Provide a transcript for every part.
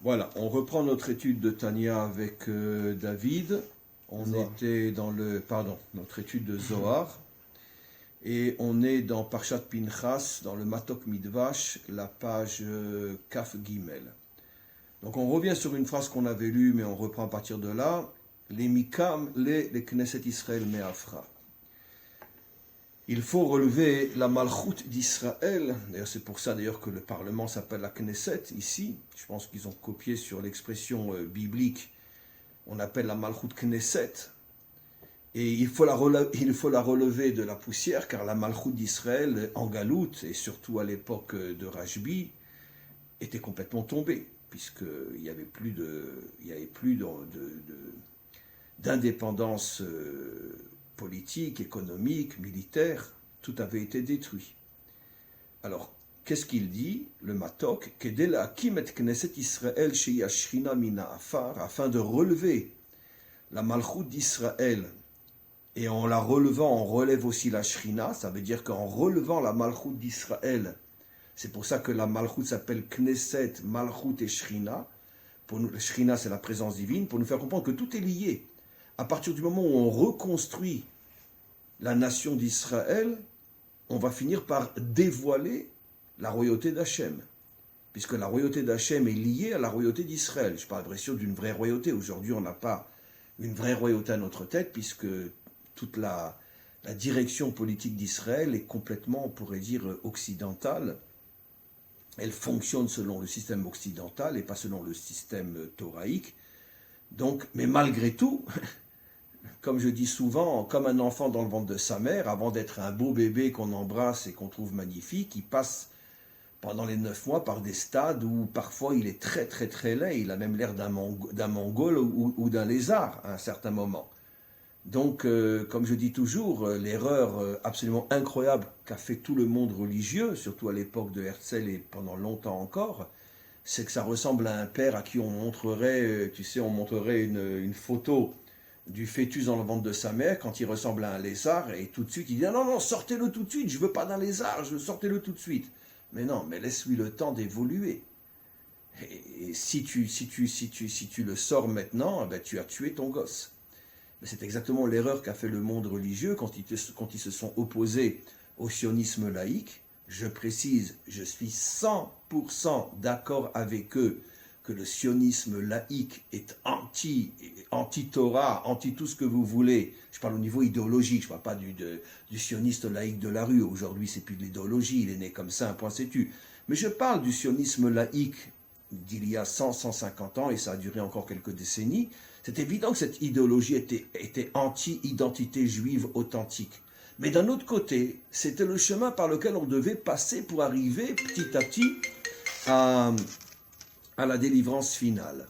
Voilà, on reprend notre étude de Tania avec David. On Zohar. était dans notre étude de Zohar. Et on est dans Parshat Pinchas, dans le Matok Midvash, la page Kaf Gimel. Donc on revient sur une phrase qu'on avait lue, mais on reprend à partir de là. Les Mikam, les Knesset Israël Me'afra. Il faut relever la Malchut d'Israël. D'ailleurs, c'est pour ça d'ailleurs que le Parlement s'appelle la Knesset ici. Je pense qu'ils ont copié sur l'expression biblique. On appelle la Malchut Knesset. Et il faut la relever de la poussière, car la Malchut d'Israël en Galoute, et surtout à l'époque de Rashbi, était complètement tombée, puisqu'il n'y avait plus d'indépendance politique, économique, militaire, tout avait été détruit. Alors, qu'est-ce qu'il dit, le Matok, afin de relever la Malchut d'Israël, et en la relevant, on relève aussi la Shrina, ça veut dire qu'en relevant la Malchut d'Israël, c'est pour ça que la Malchut s'appelle Knesset, Malchut et Shrina. Pour nous, Shrina, c'est la présence divine, pour nous faire comprendre que tout est lié. À partir du moment où on reconstruit la nation d'Israël, on va finir par dévoiler la royauté d'Hachem. Puisque la royauté d'Hachem est liée à la royauté d'Israël. Je parle bien sûr d'une vraie royauté. Aujourd'hui, on n'a pas une vraie royauté à notre tête, puisque toute la direction politique d'Israël est complètement, on pourrait dire, occidentale. Elle fonctionne selon le système occidental et pas selon le système thoraïque. Donc, mais malgré tout, comme je dis souvent, comme un enfant dans le ventre de sa mère, avant d'être un beau bébé qu'on embrasse et qu'on trouve magnifique, il passe pendant les 9 mois par des stades où parfois il est très très très laid, il a même l'air d'un mongol ou d'un lézard à un certain moment. Donc, comme je dis toujours, l'erreur absolument incroyable qu'a fait tout le monde religieux, surtout à l'époque de Herzl et pendant longtemps encore, c'est que ça ressemble à un père à qui on montrerait, on montrerait une photo du fœtus dans le ventre de sa mère quand il ressemble à un lézard et tout de suite il dit non, non, sortez-le tout de suite, je veux pas d'un lézard, sortez-le tout de suite. Mais non, mais laisse-lui le temps d'évoluer. Et si tu le sors maintenant, ben tu as tué ton gosse. Mais c'est exactement l'erreur qu'a fait le monde religieux quand ils se sont opposés au sionisme laïque. Je précise, je suis 100% d'accord avec eux que le sionisme laïque est anti-Torah, anti tout ce que vous voulez. Je parle au niveau idéologique, je ne parle pas du sioniste laïque de la rue. Aujourd'hui, c'est plus de l'idéologie, il est né comme ça, un point c'est tu. Mais je parle du sionisme laïque d'il y a 150 ans, et ça a duré encore quelques décennies. C'est évident que cette idéologie était anti-identité juive authentique. Mais d'un autre côté, c'était le chemin par lequel on devait passer pour arriver petit à petit à la délivrance finale.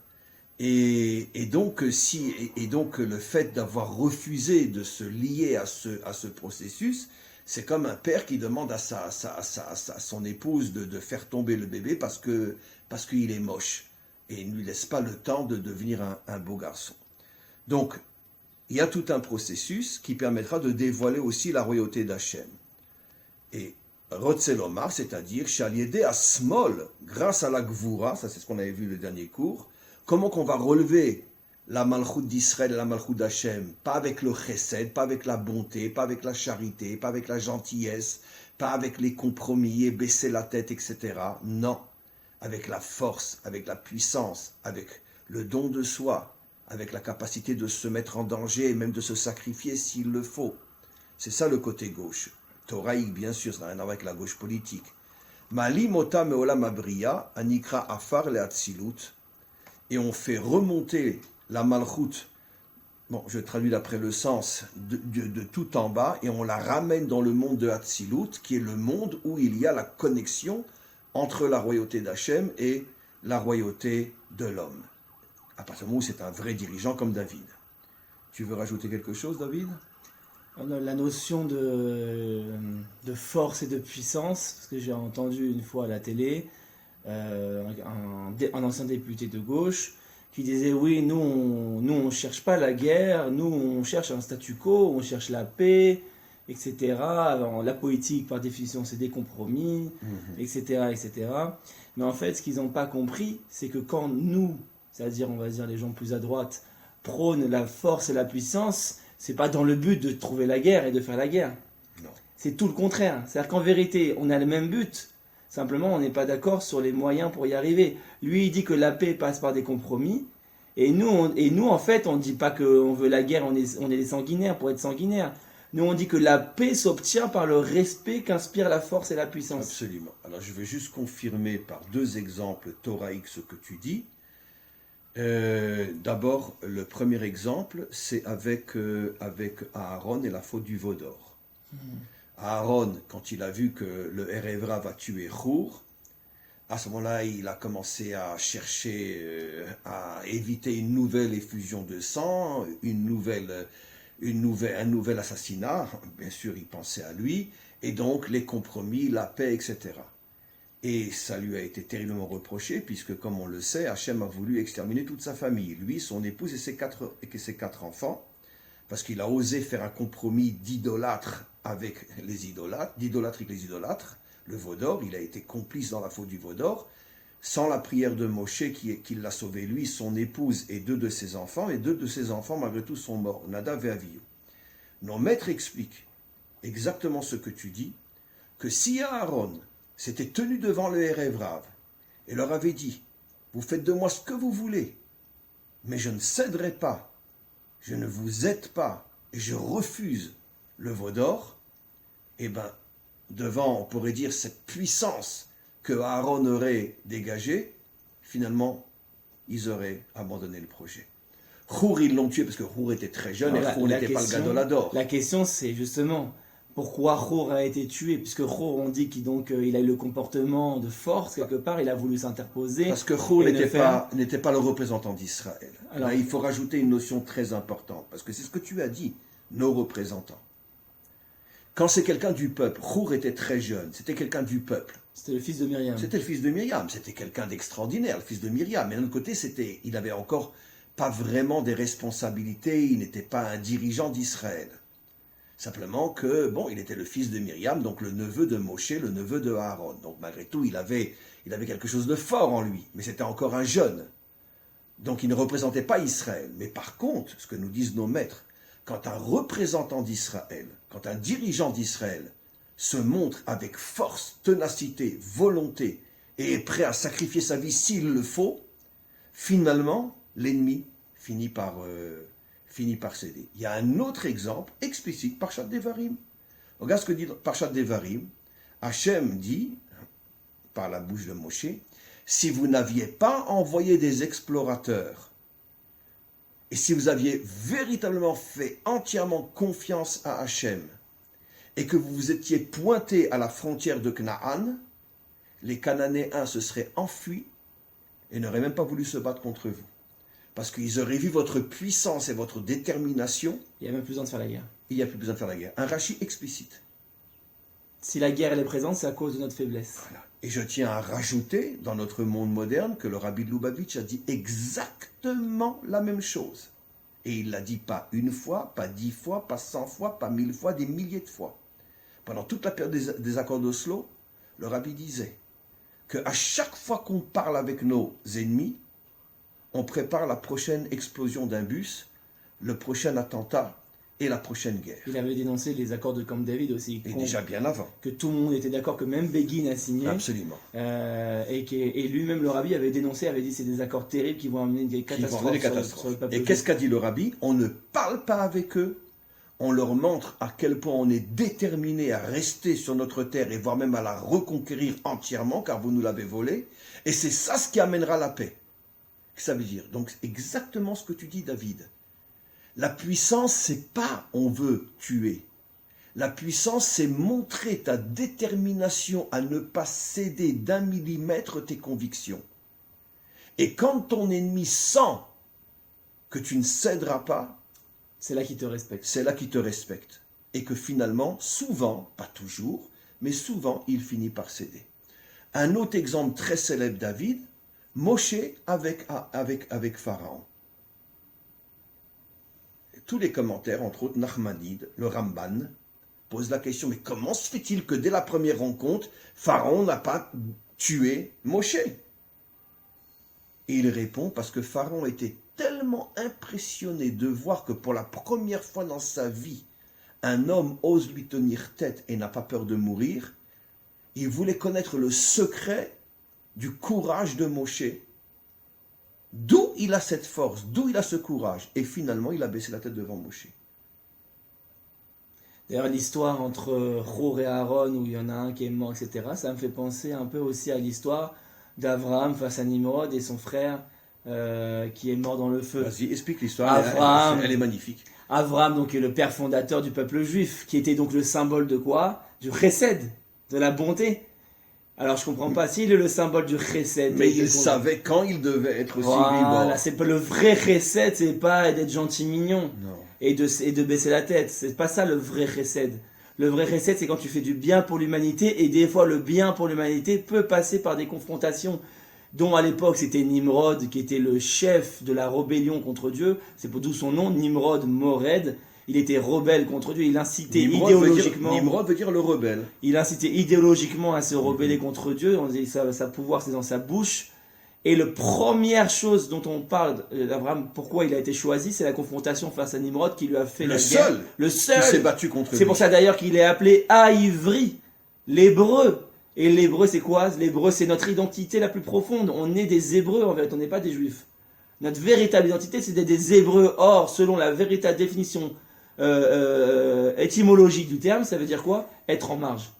Et donc le fait d'avoir refusé de se lier à ce processus, c'est comme un père qui demande à son épouse de faire tomber le bébé parce qu'il est moche et ne lui laisse pas le temps de devenir un beau garçon. Donc, il y a tout un processus qui permettra de dévoiler aussi la royauté d'Hachem. Et Rotzelomar, c'est-à-dire Shaliede Asmol, grâce à la Gvura, ça c'est ce qu'on avait vu le dernier cours, comment qu'on va relever la Malchut d'Israël et la Malchut d'Hachem, pas avec le chesed, pas avec la bonté, pas avec la charité, pas avec la gentillesse, pas avec les compromis et baisser la tête, etc. Non, avec la force, avec la puissance, avec le don de soi, avec la capacité de se mettre en danger et même de se sacrifier s'il le faut. C'est ça le côté gauche. Thoraïque, bien sûr, ça n'a rien à voir avec la gauche politique. Mali mota meolam abriya, anikra afar le atzilut, et on fait remonter la malchut, bon, je traduis d'après le sens, de tout en bas, et on la ramène dans le monde de Hatzilut, qui est le monde où il y a la connexion entre la royauté d'Hachem et la royauté de l'homme. À partir du moment où c'est un vrai dirigeant comme David. Tu veux rajouter quelque chose, David ? La notion de force et de puissance, parce que j'ai entendu une fois à la télé un ancien député de gauche qui disait oui, nous on cherche pas la guerre, nous on cherche un statu quo, on cherche la paix, etc. Alors, la politique, par définition, c'est des compromis, etc., etc. Mais en fait, ce qu'ils n'ont pas compris, c'est que quand nous, c'est-à-dire, on va dire, les gens plus à droite, prônent la force et la puissance, c'est pas dans le but de trouver la guerre et de faire la guerre. Non. C'est tout le contraire. C'est-à-dire qu'en vérité, on a le même but. Simplement, on n'est pas d'accord sur les moyens pour y arriver. Lui, il dit que la paix passe par des compromis. Et nous, en fait, on ne dit pas qu'on veut la guerre, on est des sanguinaires pour être sanguinaires. Nous, on dit que la paix s'obtient par le respect qu'inspire la force et la puissance. Absolument. Alors, je vais juste confirmer par 2 exemples thoraïques ce que tu dis. D'abord, le premier exemple, c'est avec Aaron et la faute du veau d'or. Aaron, quand il a vu que le Erev Rav a tué Hur, à ce moment-là, il a commencé à chercher à éviter une nouvelle effusion de sang, un nouvel assassinat. Bien sûr, il pensait à lui, et donc les compromis, la paix, etc. Et ça lui a été terriblement reproché, puisque, comme on le sait, Hachem a voulu exterminer toute sa famille, lui, son épouse et ses quatre enfants, parce qu'il a osé faire un compromis d'idolâtre avec les idolâtres, d'idolâtrie avec les idolâtres. Le veau d'or, il a été complice dans la faute du veau d'or, sans la prière de Moshe qui l'a sauvé, lui, son épouse et 2 de ses enfants, et 2 de ses enfants, malgré tout, sont morts, Nadav et Avihu. Nos maîtres expliquent exactement ce que tu dis, que si Aaron s'était tenu devant le Erev Rav et leur avait dit, vous faites de moi ce que vous voulez, mais je ne céderai pas, je ne vous aide pas, et je refuse le veau d'or, eh bien, devant, on pourrait dire, cette puissance que Aaron aurait dégagée, finalement, ils auraient abandonné le projet. Hur, ils l'ont tué parce que Hur était très jeune. Alors, et Hur n'était pas le Gadolador. La question, c'est justement pourquoi Hur a été tué, puisque Hur, on dit qu'il a eu le comportement de force quelque part, il a voulu s'interposer. Parce que Hur n'était pas le représentant d'Israël. Alors, là, il faut rajouter une notion très importante, parce que c'est ce que tu as dit, nos représentants. Quand c'est quelqu'un du peuple, Hur était très jeune, c'était quelqu'un du peuple. C'était le fils de Myriam. C'était le fils de Myriam, c'était quelqu'un d'extraordinaire, le fils de Myriam. Mais d'un autre côté, il n'avait encore pas vraiment des responsabilités, il n'était pas un dirigeant d'Israël. Simplement que, bon, il était le fils de Myriam, donc le neveu de Moshe, le neveu de Aaron. Donc malgré tout, il avait quelque chose de fort en lui, mais c'était encore un jeune. Donc il ne représentait pas Israël. Mais par contre, ce que nous disent nos maîtres, quand un représentant d'Israël, quand un dirigeant d'Israël se montre avec force, ténacité, volonté, et est prêt à sacrifier sa vie s'il le faut, finalement, l'ennemi finit par céder. Il y a un autre exemple explicite, Parshat Devarim. Regarde ce que dit Parshat Devarim. Hachem dit, par la bouche de Moshe, si vous n'aviez pas envoyé des explorateurs, et si vous aviez véritablement fait entièrement confiance à Hachem, et que vous vous étiez pointé à la frontière de Canaan, les Cananéens se seraient enfuis et n'auraient même pas voulu se battre contre vous. Parce qu'ils auraient vu votre puissance et votre détermination. Il n'y a même plus besoin de faire la guerre. Il n'y a plus besoin de faire la guerre. Un Rashi explicite. Si la guerre elle est présente, c'est à cause de notre faiblesse. Voilà. Et je tiens à rajouter, dans notre monde moderne, que le Rabbi de Lubavitch a dit exactement la même chose. Et il ne l'a dit pas une fois, pas 10 fois, pas 100 fois, pas 1000 fois, des milliers de fois. Pendant toute la période des accords d'Oslo, le Rabbi disait qu'à chaque fois qu'on parle avec nos ennemis, on prépare la prochaine explosion d'un bus, le prochain attentat et la prochaine guerre. Il avait dénoncé les accords de Camp David aussi. Et déjà bien avant. Que tout le monde était d'accord, que même Begin a signé. Absolument. Et lui-même, le Rabbi, avait dénoncé, avait dit que c'est des accords terribles qui vont amener des catastrophes. Sur le peuple. Et qu'est-ce qu'a dit le Rabbi? On ne parle pas avec eux, on leur montre à quel point on est déterminé à rester sur notre terre et voire même à la reconquérir entièrement, car vous nous l'avez volée. Et c'est ça ce qui amènera la paix. Ça veut dire, donc exactement ce que tu dis, David. La puissance, c'est pas on veut tuer. La puissance, c'est montrer ta détermination à ne pas céder d'un millimètre tes convictions. Et quand ton ennemi sent que tu ne céderas pas, c'est là qu'il te respecte. C'est là qu'il te respecte. Et que finalement, souvent, pas toujours, mais souvent, il finit par céder. Un autre exemple très célèbre, David, Moshe avec Pharaon. Tous les commentaires, entre autres Nachmanide, le Ramban, pose la question, mais comment se fait-il que dès la première rencontre, Pharaon n'a pas tué Moshe? Et il répond, parce que Pharaon était tellement impressionné de voir que pour la première fois dans sa vie, un homme ose lui tenir tête et n'a pas peur de mourir. Il voulait connaître le secret du courage de Moshe. D'où il a cette force, d'où il a ce courage. Et finalement, il a baissé la tête devant Moshe. D'ailleurs, l'histoire entre Hur et Aaron, où il y en a un qui est mort, etc., ça me fait penser un peu aussi à l'histoire d'Abraham face à Nimrod et son frère qui est mort dans le feu. Vas-y, explique l'histoire, elle est magnifique. Abraham, donc, est le père fondateur du peuple juif, qui était donc le symbole de quoi? Du chesed, de la bonté. Alors, je comprends pas, s'il est le symbole du chesed... Mais il savait quand il devait être aussi voilà, c'est pas le vrai chesed, c'est pas d'être gentil mignon et de baisser la tête. C'est pas ça le vrai chesed. Le vrai chesed, c'est quand tu fais du bien pour l'humanité, et des fois, le bien pour l'humanité peut passer par des confrontations, dont à l'époque c'était Nimrod qui était le chef de la rébellion contre Dieu, c'est d'où son nom, Nimrod Mored. Il était rebelle contre Dieu, il incitait idéologiquement. Nimrod veut dire le rebelle. Il incitait idéologiquement à se rebeller contre Dieu, on dit sa pouvoir c'est dans sa bouche. Et la première chose dont on parle d'Abraham, pourquoi il a été choisi, c'est la confrontation face à Nimrod qui lui a fait la guerre. Le seul qui s'est battu contre lui. C'est pour ça d'ailleurs qu'il est appelé Aïvri, l'hébreu. Et l'hébreu, c'est quoi? L'hébreu, c'est notre identité la plus profonde. On est des hébreux, en vérité, on n'est pas des juifs. Notre véritable identité, c'est des hébreux. Or, selon la véritable définition étymologique du terme, ça veut dire quoi? Être en marge.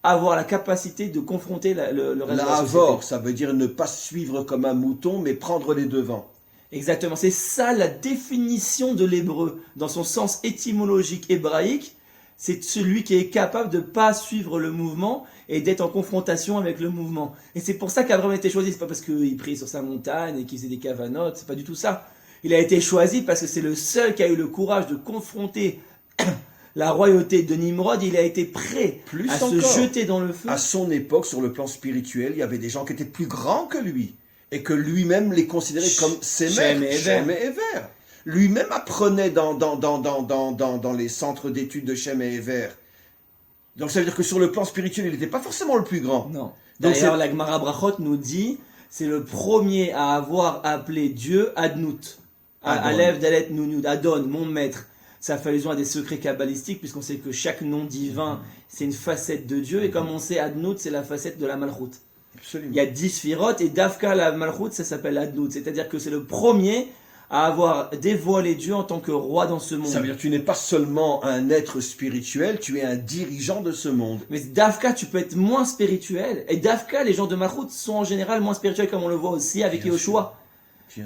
Avoir la capacité de confronter le reste de la société. L'avor, ça veut dire ne pas suivre comme un mouton, mais prendre les devants. Exactement, c'est ça la définition de l'hébreu. Dans son sens étymologique hébraïque, c'est celui qui est capable de ne pas suivre le mouvement et d'être en confrontation avec le mouvement. Et c'est pour ça qu'Abraham a été choisi. C'est pas parce qu'il prie sur sa montagne et qu'il faisait des cavanotes, c'est pas du tout ça. Il a été choisi parce que c'est le seul qui a eu le courage de confronter la royauté de Nimrod. Il a été prêt à se jeter dans le feu. À son époque, sur le plan spirituel, il y avait des gens qui étaient plus grands que lui et que lui-même les considérait comme ses maîtres, Shem et Ever. Lui-même apprenait dans les centres d'études de Shem et Ever. Donc ça veut dire que sur le plan spirituel, il n'était pas forcément le plus grand. Non. D'ailleurs, la Gemara Brachot nous dit, c'est le premier à avoir appelé Dieu Adnout. Aleph, Dalet, Nounoud, Adon, mon maître. Ça fait allusion à des secrets kabbalistiques, puisqu'on sait que chaque nom divin, c'est une facette de Dieu. Et comme on sait, Adnout, c'est la facette de la Malchut. Absolument. Il y a 10 sphirotes, et Dafka, la Malchut, ça s'appelle Adnout. C'est-à-dire que c'est le premier à avoir dévoilé Dieu en tant que roi dans ce monde. Ça veut dire que tu n'es pas seulement un être spirituel, tu es un dirigeant de ce monde. Mais Dafka, tu peux être moins spirituel. Et Dafka, les gens de Malchut sont en général moins spirituels, comme on le voit aussi avec Yehoshua.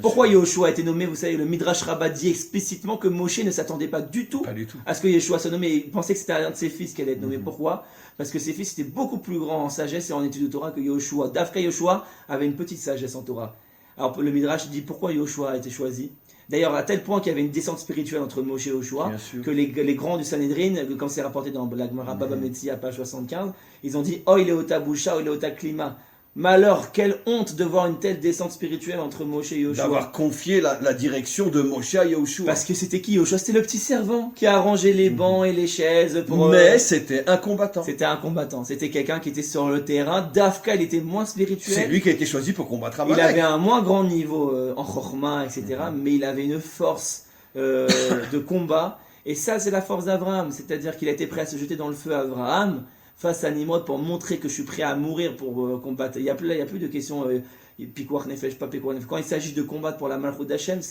Pourquoi Yehoshua a été nommé? Vous savez, le Midrash Rabbah dit explicitement que Moshe ne s'attendait pas du tout à ce que Yehoshua soit nommé. Il pensait que c'était un de ses fils qui allait être nommé. Pourquoi? Parce que ses fils étaient beaucoup plus grands en sagesse et en étude de Torah que Yehoshua. Dafka Yehoshua avait une petite sagesse en Torah. Alors le Midrash dit pourquoi Yehoshua a été choisi. D'ailleurs, à tel point qu'il y avait une descente spirituelle entre Moshe et Yehoshua, que les grands du Sanhedrin, comme c'est rapporté dans la Gemara Baba Metzia, page 75, ils ont dit Oy Leota Boucha, Oy Leota Klima. Malheur, quelle honte de voir une telle descente spirituelle entre Moshe et Yehoshua. D'avoir confié la direction de Moshe à Yehoshua. Parce que c'était qui Yehoshua? C'était le petit servant qui a arrangé les bancs et les chaises pour... Mais c'était un combattant. C'était un combattant. C'était quelqu'un qui était sur le terrain. Dafka, il était moins spirituel. C'est lui qui a été choisi pour combattre Amalek. Il avait un moins grand niveau en chorma, etc. Mais il avait une force de combat. Et ça, c'est la force d'Abraham. C'est-à-dire qu'il a été prêt à se jeter dans le feu Abraham face à Nimrod pour montrer que je suis prêt à mourir pour combattre. Il y a plus de questions Pikuach Nefesh, pas Pikuach Nefesh. Quand il s'agit de combattre pour la Malchut d'Hachem,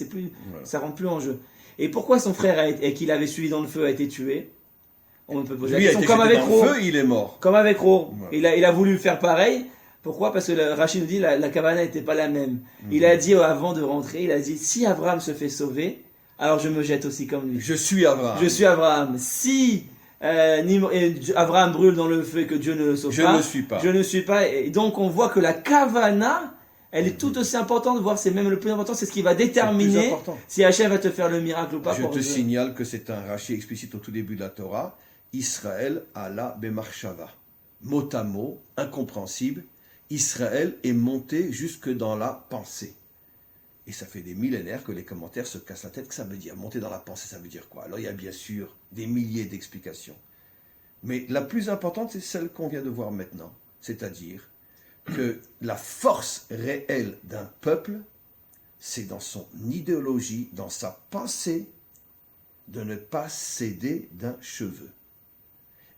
ça rentre plus en jeu. Et pourquoi son frère qu'il avait suivi dans le feu a été tué? On peut poser la question. Comme avec Hur, il est mort. Comme avec Hur. Il a voulu faire pareil. Pourquoi? Parce que Rachid nous dit la Kavana n'était pas la même. Il a dit avant de rentrer, il a dit si Abraham se fait sauver, alors je me jette aussi comme lui. Je suis Abraham. Je suis Abraham. Si Abraham brûle dans le feu et que Dieu ne le sauve pas, je ne suis pas. Et donc on voit que la Kavana, elle est tout aussi importante, voire c'est même le plus important, c'est ce qui va déterminer si Hachem va te faire le miracle ou pas. Je te signale que c'est un rachis explicite au tout début de la Torah. Israël alla bemarshava. Mot à mot, incompréhensible, Israël est monté jusque dans la pensée. Et ça fait des millénaires que les commentaires se cassent la tête. Que ça veut dire monter dans la pensée, ça veut dire quoi? Alors il y a bien sûr des milliers d'explications. Mais la plus importante, c'est celle qu'on vient de voir maintenant. C'est-à-dire que la force réelle d'un peuple, c'est dans son idéologie, dans sa pensée, de ne pas céder d'un cheveu.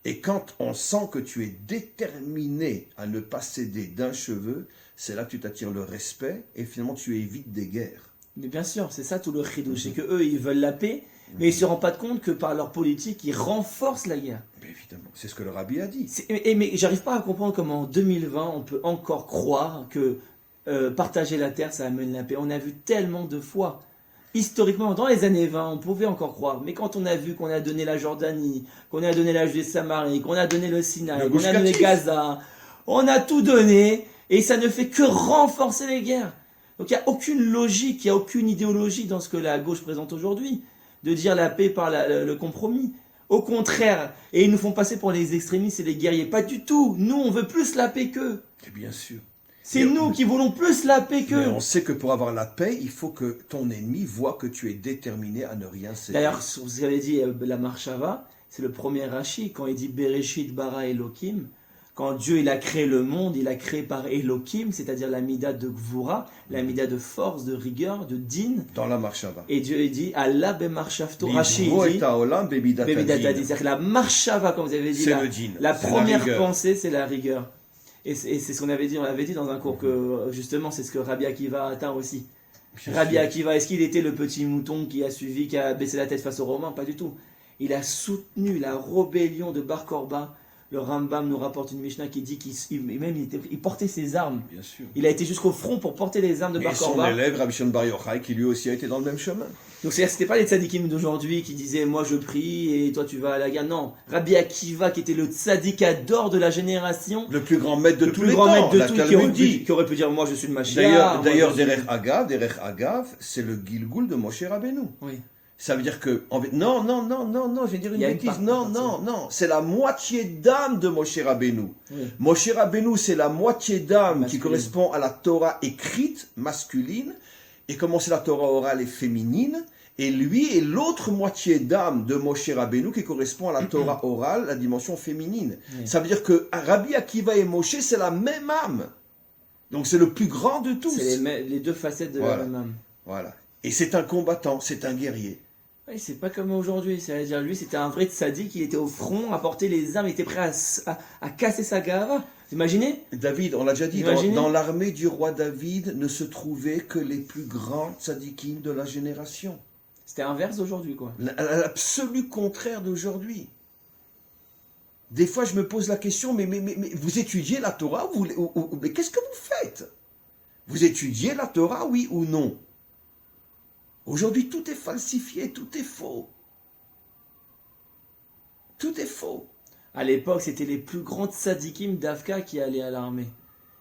Et quand on sent que tu es déterminé à ne pas céder d'un cheveu, c'est là que tu t'attires le respect et finalement tu évites des guerres. Mais bien sûr, c'est ça tout le chidouche, c'est qu'eux, ils veulent la paix, mais ils ne se rendent pas compte que par leur politique, ils renforcent la guerre. Mais évidemment, c'est ce que le rabbi a dit. Mais j'arrive pas à comprendre comment en 2020, on peut encore croire que partager la terre, ça amène la paix. On a vu tellement de fois. Historiquement, dans les années 20, on pouvait encore croire. Mais quand on a vu qu'on a donné la Jordanie, qu'on a donné la Judée-Samarie, qu'on a donné le Sinaï, qu'on a donné Gaza, on a tout donné, et ça ne fait que renforcer les guerres. Donc il n'y a aucune logique, il n'y a aucune idéologie dans ce que la gauche présente aujourd'hui, de dire la paix par le compromis. Au contraire, et ils nous font passer pour les extrémistes et les guerriers. Pas du tout. Nous, on veut plus la paix qu'eux. Et bien sûr. C'est nous qui voulons plus la paix Mais qu'eux. on sait que pour avoir la paix, il faut que ton ennemi voit que tu es déterminé à ne rien céder. D'ailleurs, vous avez dit la Marshava, c'est le premier Rashi, quand il dit Bereshit bara Elohim, quand Dieu il a créé le monde, il a créé par Elohim, c'est-à-dire la mida de Gvura, la mida de force, de rigueur, de din. Dans la Marshava. Et Dieu il dit Allah bemarchavto. Rashi il dit Bebidatadin. c'est-à-dire que la Marshava, comme vous avez dit, C'est le din. la C'est première rigueur. pensée, c'est la rigueur. Et c'est ce qu'on avait dit, on l'avait dit dans un cours que justement c'est ce que Rabbi Akiva a atteint aussi. Bien Rabbi sûr. Akiva, est-ce qu'il était le petit mouton qui a suivi, qui a baissé la tête face aux Romains? Pas du tout. Il a soutenu la rébellion de Bar Korba. Le Rambam nous rapporte une Mishnah qui dit qu'il portait ses armes. Bien sûr. Il a été jusqu'au front pour porter les armes de Et Bar son Korba. élève, Rabbi Shimon Bar Yochai, qui lui aussi a été dans le même chemin. Donc c'était pas les tzadikim d'aujourd'hui qui disaient moi je prie et toi tu vas à la guerre. Non, Rabbi Akiva qui était le tzadikador de la génération, Le plus grand maître de le tous plus les grand temps. maître de La tous, Talmud dit. qui aurait pu dire moi je suis le Mashiach. D'ailleurs, moi, je suis- Derech Agav, c'est le Gilgul de Moshe Rabbeinu. Oui. Ça veut dire que... non, je vais dire une Il y a une bêtise. partie, Non. C'est la moitié d'âme de Moshe Rabbeinu. Oui. Moshe Rabbeinu, c'est la moitié d'âme qui Masculine. correspond à la Torah écrite, masculine, et comment c'est la Torah orale et féminine. Et lui est l'autre moitié d'âme de Moshe Rabbeinu qui correspond à la Torah orale, la dimension féminine. Oui. Ça veut dire que Rabbi Akiva et Moshe, c'est la même âme. Donc c'est le plus grand de tous. C'est les deux facettes de Voilà. la même âme. Voilà. Et c'est un combattant, c'est un guerrier. Oui, c'est pas comme aujourd'hui. C'est-à-dire lui c'était un vrai tzaddik, il était au front, à porter les armes, il était prêt à casser sa gava. Vous imaginez? David, on l'a déjà dit, Imaginez. dans l'armée du roi David ne se trouvaient que les plus grands tzadikim de la génération. C'était inverse d'aujourd'hui quoi. L'absolu contraire d'aujourd'hui. Des fois, je me pose la question, mais vous étudiez la Torah mais qu'est-ce que vous faites? Vous étudiez la Torah, oui ou non? Aujourd'hui, tout est falsifié, tout est faux. Tout est faux. À l'époque, c'était les plus grands tzadikim d'Afka qui allaient à l'armée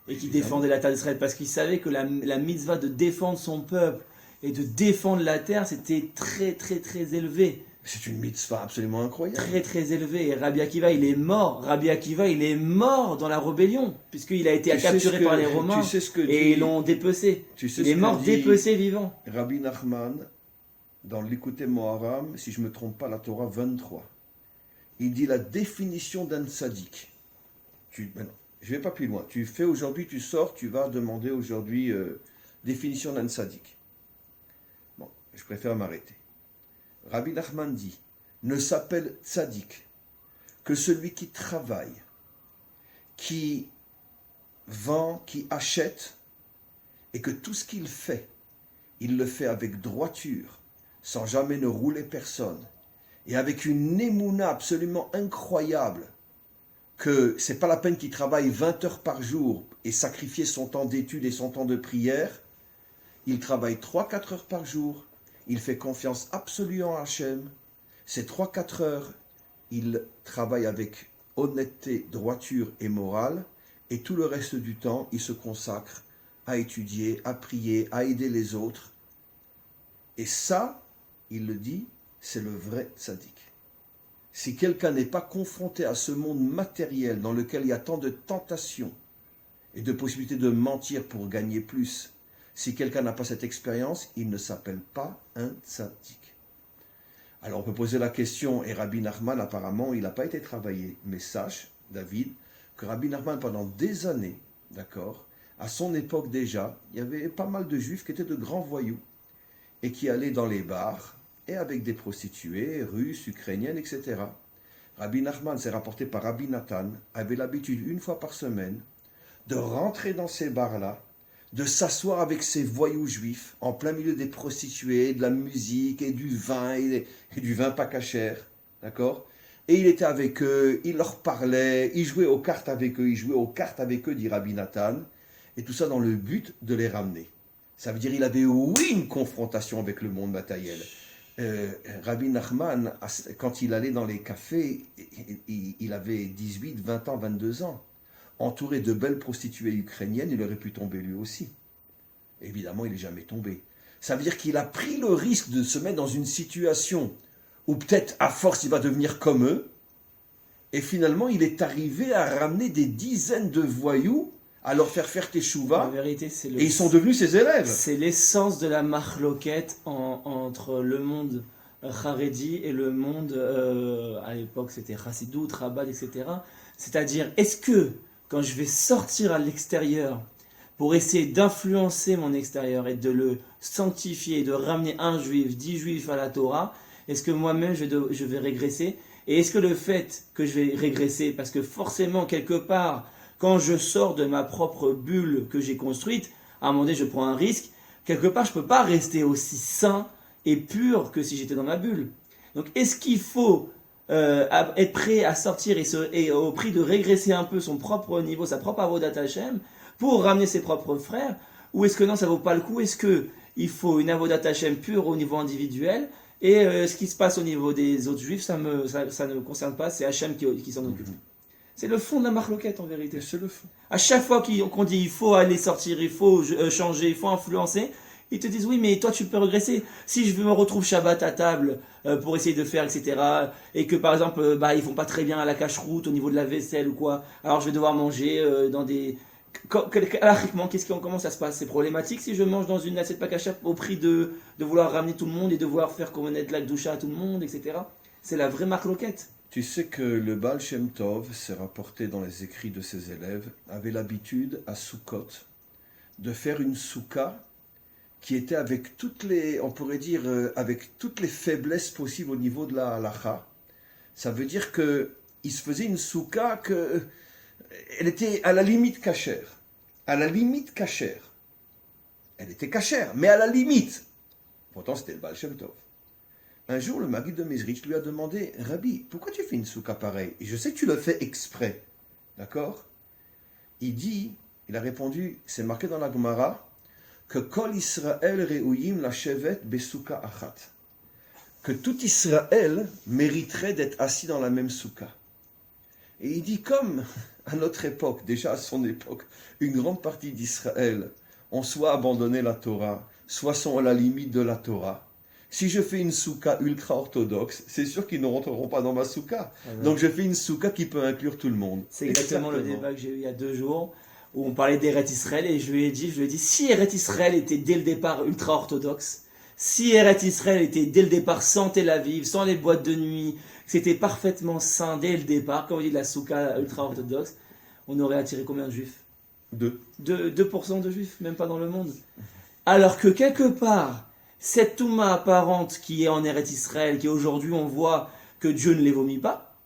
et qui défendaient la terre d'Israël parce qu'ils savaient que la mitzvah de défendre son peuple et de défendre la terre, c'était très très très élevé. C'est une mitzvah absolument incroyable. Très très élevé. Et Rabbi Akiva, il est mort. Rabbi Akiva, il est mort dans la rébellion puisqu'il a été Tu sais capturé ce que- par les Romains tu sais ce que et dit- ils l'ont dépecé. Tu sais Il ce est que mort dit dépecé vivant. Rabbi Nachman, dans l'Écouté Moharam, si je ne me trompe pas, la Torah 23. Il dit la définition d'un tzaddik. Maintenant, je ne vais pas plus loin. Tu fais aujourd'hui, tu sors, tu vas demander aujourd'hui définition d'un tzaddik. Bon, je préfère m'arrêter. Rabbi Nachman dit ne s'appelle tzaddik que celui qui travaille, qui vend, qui achète, et que tout ce qu'il fait, il le fait avec droiture, sans jamais ne rouler personne, et avec une émouna absolument incroyable, que c'est pas la peine qu'il travaille 20 heures par jour et sacrifier son temps d'étude et son temps de prière. Il travaille 3-4 heures par jour, il fait confiance absolue en Hachem. Ces 3-4 heures, il travaille avec honnêteté, droiture et morale, et tout le reste du temps, il se consacre à étudier, à prier, à aider les autres. Et ça, il le dit, c'est le vrai tzaddik. Si quelqu'un n'est pas confronté à ce monde matériel dans lequel il y a tant de tentations et de possibilités de mentir pour gagner plus, si quelqu'un n'a pas cette expérience, il ne s'appelle pas un tzaddik. Alors on peut poser la question, et Rabbi Nachman apparemment il n'a pas été travaillé, mais sache, David, que Rabbi Nachman pendant des années, d'accord, à son époque déjà, il y avait pas mal de juifs qui étaient de grands voyous et qui allaient dans les bars et avec des prostituées russes, ukrainiennes, etc. Rabbi Nachman, c'est rapporté par Rabbi Nathan, avait l'habitude une fois par semaine de rentrer dans ces bars-là, de s'asseoir avec ces voyous juifs en plein milieu des prostituées, de la musique et du vin, et du vin pas cachère, d'accord? Et il était avec eux, il leur parlait, il jouait aux cartes avec eux, dit Rabbi Nathan, et tout ça dans le but de les ramener. Ça veut dire qu'il avait, oui, une confrontation avec le monde matériel. Rabbi Nachman, quand il allait dans les cafés, il avait 18, 20 ans, 22 ans. Entouré de belles prostituées ukrainiennes, il aurait pu tomber lui aussi. Évidemment, il n'est jamais tombé. Ça veut dire qu'il a pris le risque de se mettre dans une situation où peut-être à force il va devenir comme eux, et finalement il est arrivé à ramener des dizaines de voyous, à leur faire teshuva, En vérité, et ils sont devenus ses élèves. C'est l'essence de la marloquette entre le monde Haredi et le monde, à l'époque c'était Chassidut, Chabad, etc. C'est-à-dire, est-ce que quand je vais sortir à l'extérieur pour essayer d'influencer mon extérieur et de le sanctifier, de ramener un juif, 10 juifs à la Torah, est-ce que moi-même je vais régresser? Et est-ce que le fait que je vais régresser, parce que forcément quelque part, quand je sors de ma propre bulle que j'ai construite, à un moment donné je prends un risque, quelque part je ne peux pas rester aussi sain et pur que si j'étais dans ma bulle. Donc est-ce qu'il faut être prêt à sortir et au prix de régresser un peu son propre niveau, sa propre avodat Hashem, pour ramener ses propres frères, ou est-ce que non, ça vaut pas le coup? Est-ce qu'il faut une avodat Hashem pure au niveau individuel, et ce qui se passe au niveau des autres juifs, ça ne concerne pas, c'est Hashem qui s'en occupe. C'est le fond de la marloquette en vérité. C'est le fond. À chaque fois qu'on dit il faut aller sortir, il faut changer, il faut influencer, ils te disent oui, mais toi tu peux régresser. Si je me retrouve Shabbat à table pour essayer de faire, etc., et que par exemple, ils font pas très bien à la cache-route au niveau de la vaisselle ou quoi, alors je vais devoir manger dans des. Comment ça se passe? C'est problématique si je mange dans une assiette pas cachée au prix de vouloir ramener tout le monde et de vouloir faire connaître la doucha à tout le monde, etc. C'est la vraie marloquette. Tu sais que le Baal Shem Tov, c'est rapporté dans les écrits de ses élèves, avait l'habitude à Sukkot de faire une soukha qui était avec toutes les, on pourrait dire, avec toutes les faiblesses possibles au niveau de la halacha. Ça veut dire qu'il se faisait une soukha elle était à la limite cachère. À la limite cachère. Elle était cachère, mais à la limite. Pourtant, c'était le Baal Shem Tov. Un jour, le Maguid de Mezrich lui a demandé « Rabbi, pourquoi tu fais une soukha pareille? Et je sais que tu le fais exprès. » D'accord? Il a répondu, c'est marqué dans la Gemara, que Kol Israël re'uyim la shevet besouka achat. Que tout Israël mériterait d'être assis dans la même soukha. Et il dit, comme à notre époque, déjà à son époque, une grande partie d'Israël ont soit abandonné la Torah, soit sont à la limite de la Torah. Si je fais une soukha ultra-orthodoxe, c'est sûr qu'ils ne rentreront pas dans ma soukha. Donc je fais une soukha qui peut inclure tout le monde. C'est exactement le débat que j'ai eu il y a 2 jours, où on parlait d'Eretz Israël, et je lui ai dit, si Eretz Israël était dès le départ ultra-orthodoxe, si Eretz Israël était dès le départ sans Tel Aviv, sans les boîtes de nuit, c'était parfaitement sain dès le départ, comme on dit de la soukha ultra-orthodoxe, on aurait attiré combien de juifs? 2% de juifs, même pas dans le monde. Alors que quelque part, cette Touma apparente qui est en Eretz Israël, qui aujourd'hui on voit que Dieu ne les vomit pas,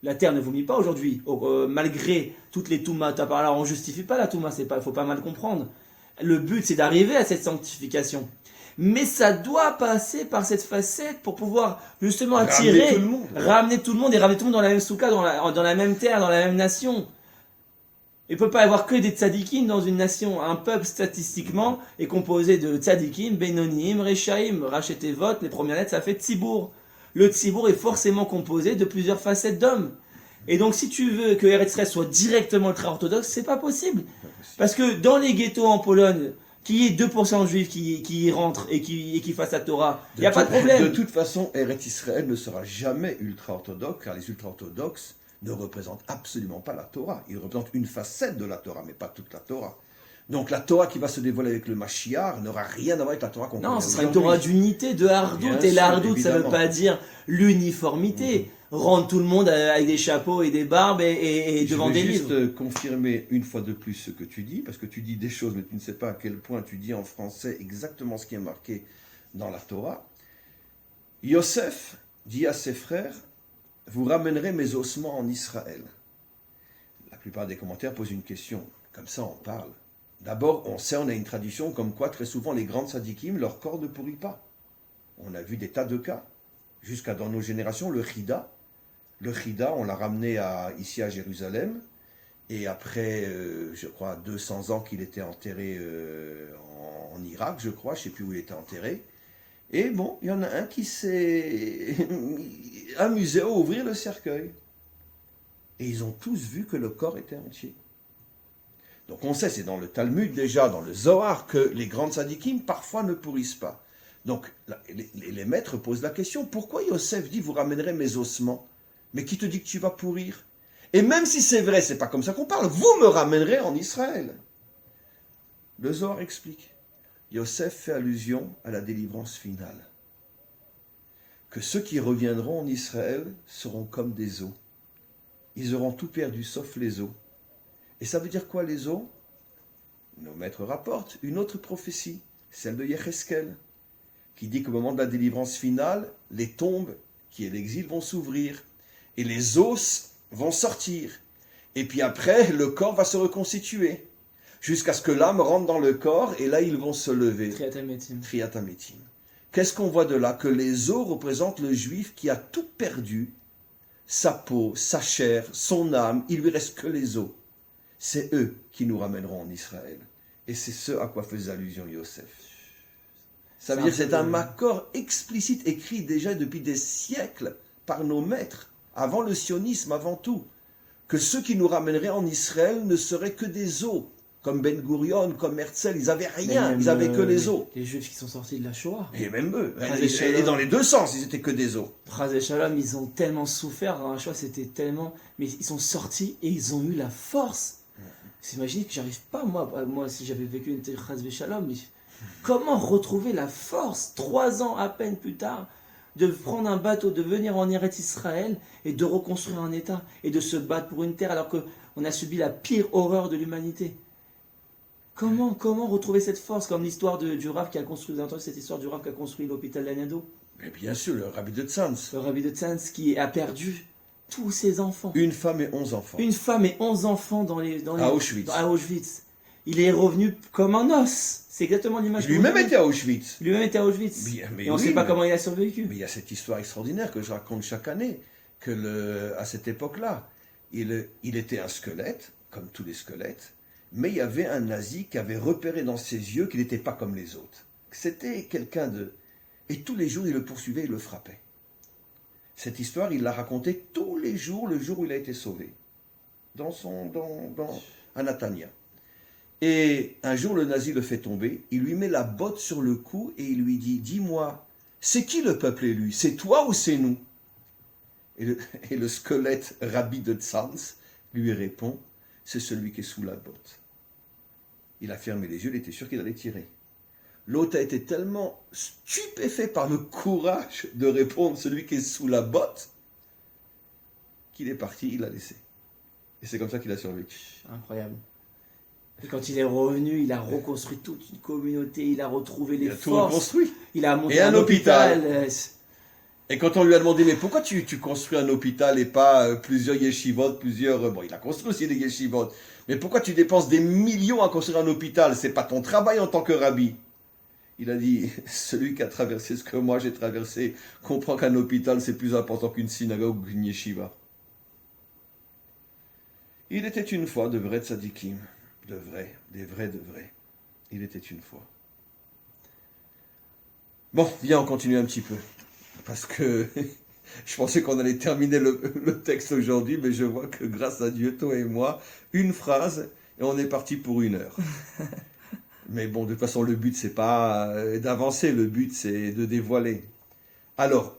la terre ne vomit pas aujourd'hui, malgré toutes les Toumas. Alors on ne justifie pas la Touma, il ne faut pas mal comprendre. Le but c'est d'arriver à cette sanctification. Mais ça doit passer par cette facette pour pouvoir justement attirer, ramener tout le monde et ramener tout le monde dans la même soukha, dans la même terre, dans la même nation. Il ne peut pas y avoir que des tzadikim dans une nation. Un peuple, statistiquement, est composé de tzadikim, Benonim, Rechaim, Rachetevot, les premières lettres, ça fait Tzibour. Le Tzibour est forcément composé de plusieurs facettes d'hommes. Et donc, si tu veux que Eretz Israël soit directement ultra-orthodoxe, c'est pas possible. Parce que dans les ghettos en Pologne, qu'il y ait 2% de juifs qui y rentrent et qui fassent la Torah, il n'y a pas de problème. De toute façon, Eretz Israël ne sera jamais ultra-orthodoxe, car les ultra-orthodoxes ne représente absolument pas la Torah. Il représente une facette de la Torah, mais pas toute la Torah. Donc la Torah qui va se dévoiler avec le Mashiach n'aura rien à voir avec la Torah qu'on connaît Non, ce sera une aujourd'hui. Torah d'unité, de hardout. Bien Et sûr, la hardout, ça veut évidemment. pas dire l'uniformité. Rendre tout le monde avec des chapeaux et des barbes et devant des Je vais livres. juste confirmer une fois de plus ce que tu dis, parce que tu dis des choses, mais tu ne sais pas à quel point tu dis en français exactement ce qui est marqué dans la Torah. Yosef dit à ses frères, vous ramènerez mes ossements en Israël. La plupart des commentaires posent une question, comme ça on parle. D'abord, on sait, on a une tradition comme quoi très souvent les grandes sadikim, leur corps ne pourrit pas. On a vu des tas de cas, jusqu'à dans nos générations, le Chida. Le Chida, on l'a ramené ici à Jérusalem, et après, je crois, 200 ans qu'il était enterré en Irak, je crois, je ne sais plus où il était enterré. Et bon, il y en a un qui s'est amusé à ouvrir le cercueil. Et ils ont tous vu que le corps était entier. Donc on sait, c'est dans le Talmud déjà, dans le Zohar, que les grandes sadikim parfois ne pourrissent pas. Donc les maîtres posent la question, pourquoi Yosef dit, vous ramènerez mes ossements? Mais qui te dit que tu vas pourrir? Et même si c'est vrai, c'est pas comme ça qu'on parle, vous me ramènerez en Israël. Le Zohar explique. Yosef fait allusion à la délivrance finale. Que ceux qui reviendront en Israël seront comme des eaux. Ils auront tout perdu sauf les eaux. Et ça veut dire quoi les eaux? Nos maîtres rapportent une autre prophétie, celle de Yecheskel, qui dit qu'au moment de la délivrance finale, les tombes qui est l'exil vont s'ouvrir et les os vont sortir. Et puis après, le corps va se reconstituer jusqu'à ce que l'âme rentre dans le corps et là, ils vont se lever. Triatamétim. Triatamétim. Qu'est-ce qu'on voit de là? Que les os représentent le juif qui a tout perdu, sa peau, sa chair, son âme, il lui reste que les os. C'est eux qui nous ramèneront en Israël. Et c'est ce à quoi faisait allusion Yosef. Ça veut dire que c'est un accord explicite écrit déjà depuis des siècles par nos maîtres, avant le sionisme, avant tout, que ceux qui nous ramèneraient en Israël ne seraient que des os, comme Ben Gurion, comme Herzl, ils n'avaient rien, ils n'avaient que les os. Les juifs qui sont sortis de la Shoah. Et même eux, Pras et dans les deux sens, ils étaient que des os. Pras et Shalom, ils ont tellement souffert dans la Shoah, c'était tellement... Mais ils sont sortis et ils ont eu la force. Vous imaginez que j'arrive pas, moi si j'avais vécu une telle Pras et Shalom, mais comment retrouver la force, 3 ans à peine plus tard, de prendre un bateau, de venir en Eretz Israël et de reconstruire un État et de se battre pour une terre alors qu'on a subi la pire horreur de l'humanité. Comment retrouver cette force, comme l'histoire du Rav qui a construit, vous avez entendu cette histoire du Rav qui a construit l'hôpital d'Anado? Mais bien sûr, le rabbi de Tzanz. Le Rabbi de Tzanz qui a perdu tous ses enfants. Une femme et 11 enfants. Une femme et 11 enfants À Auschwitz. à Auschwitz. Il est revenu comme un os. C'est exactement l'image. Lui-même était à Auschwitz. Lui-même était à Auschwitz. Mais et on ne sait pas comment il a survécu. Mais il y a cette histoire extraordinaire que je raconte chaque année, que à cette époque-là, il était un squelette, comme tous les squelettes, mais il y avait un nazi qui avait repéré dans ses yeux qu'il n'était pas comme les autres. C'était quelqu'un de... Et tous les jours, il le poursuivait et le frappait. Cette histoire, il l'a racontée tous les jours, le jour où il a été sauvé, à Natania. Et un jour, le nazi le fait tomber, il lui met la botte sur le cou et il lui dit, dis-moi, c'est qui le peuple élu? C'est toi ou c'est nous? Et le squelette rabbi de Tzanz lui répond, c'est celui qui est sous la botte. Il a fermé les yeux, il était sûr qu'il allait tirer. L'autre a été tellement stupéfait par le courage de répondre celui qui est sous la botte qu'il est parti, il l'a laissé. Et c'est comme ça qu'il a survécu. Incroyable. Et quand il est revenu, il a reconstruit toute une communauté, il a retrouvé les Il a tout forces. reconstruit. Il a monté Et un hôpital. hôpital. Et quand on lui a demandé, mais pourquoi tu construis un hôpital et pas plusieurs yeshivot, Bon, il a construit aussi des yeshivot. Mais pourquoi tu dépenses des millions à construire un hôpital? C'est pas ton travail en tant que rabbi. Il a dit, celui qui a traversé ce que moi j'ai traversé comprend qu'un hôpital c'est plus important qu'une synagogue ou qu'une yeshiva. Il était une fois de vrais tzadikim, des vrais. Il était une fois. Bon, viens, on continue un petit peu. Parce que je pensais qu'on allait terminer le texte aujourd'hui, mais je vois que grâce à Dieu, toi et moi, une phrase, et on est parti pour 1 heure. Mais bon, de toute façon, le but, c'est pas d'avancer, le but, c'est de dévoiler. Alors,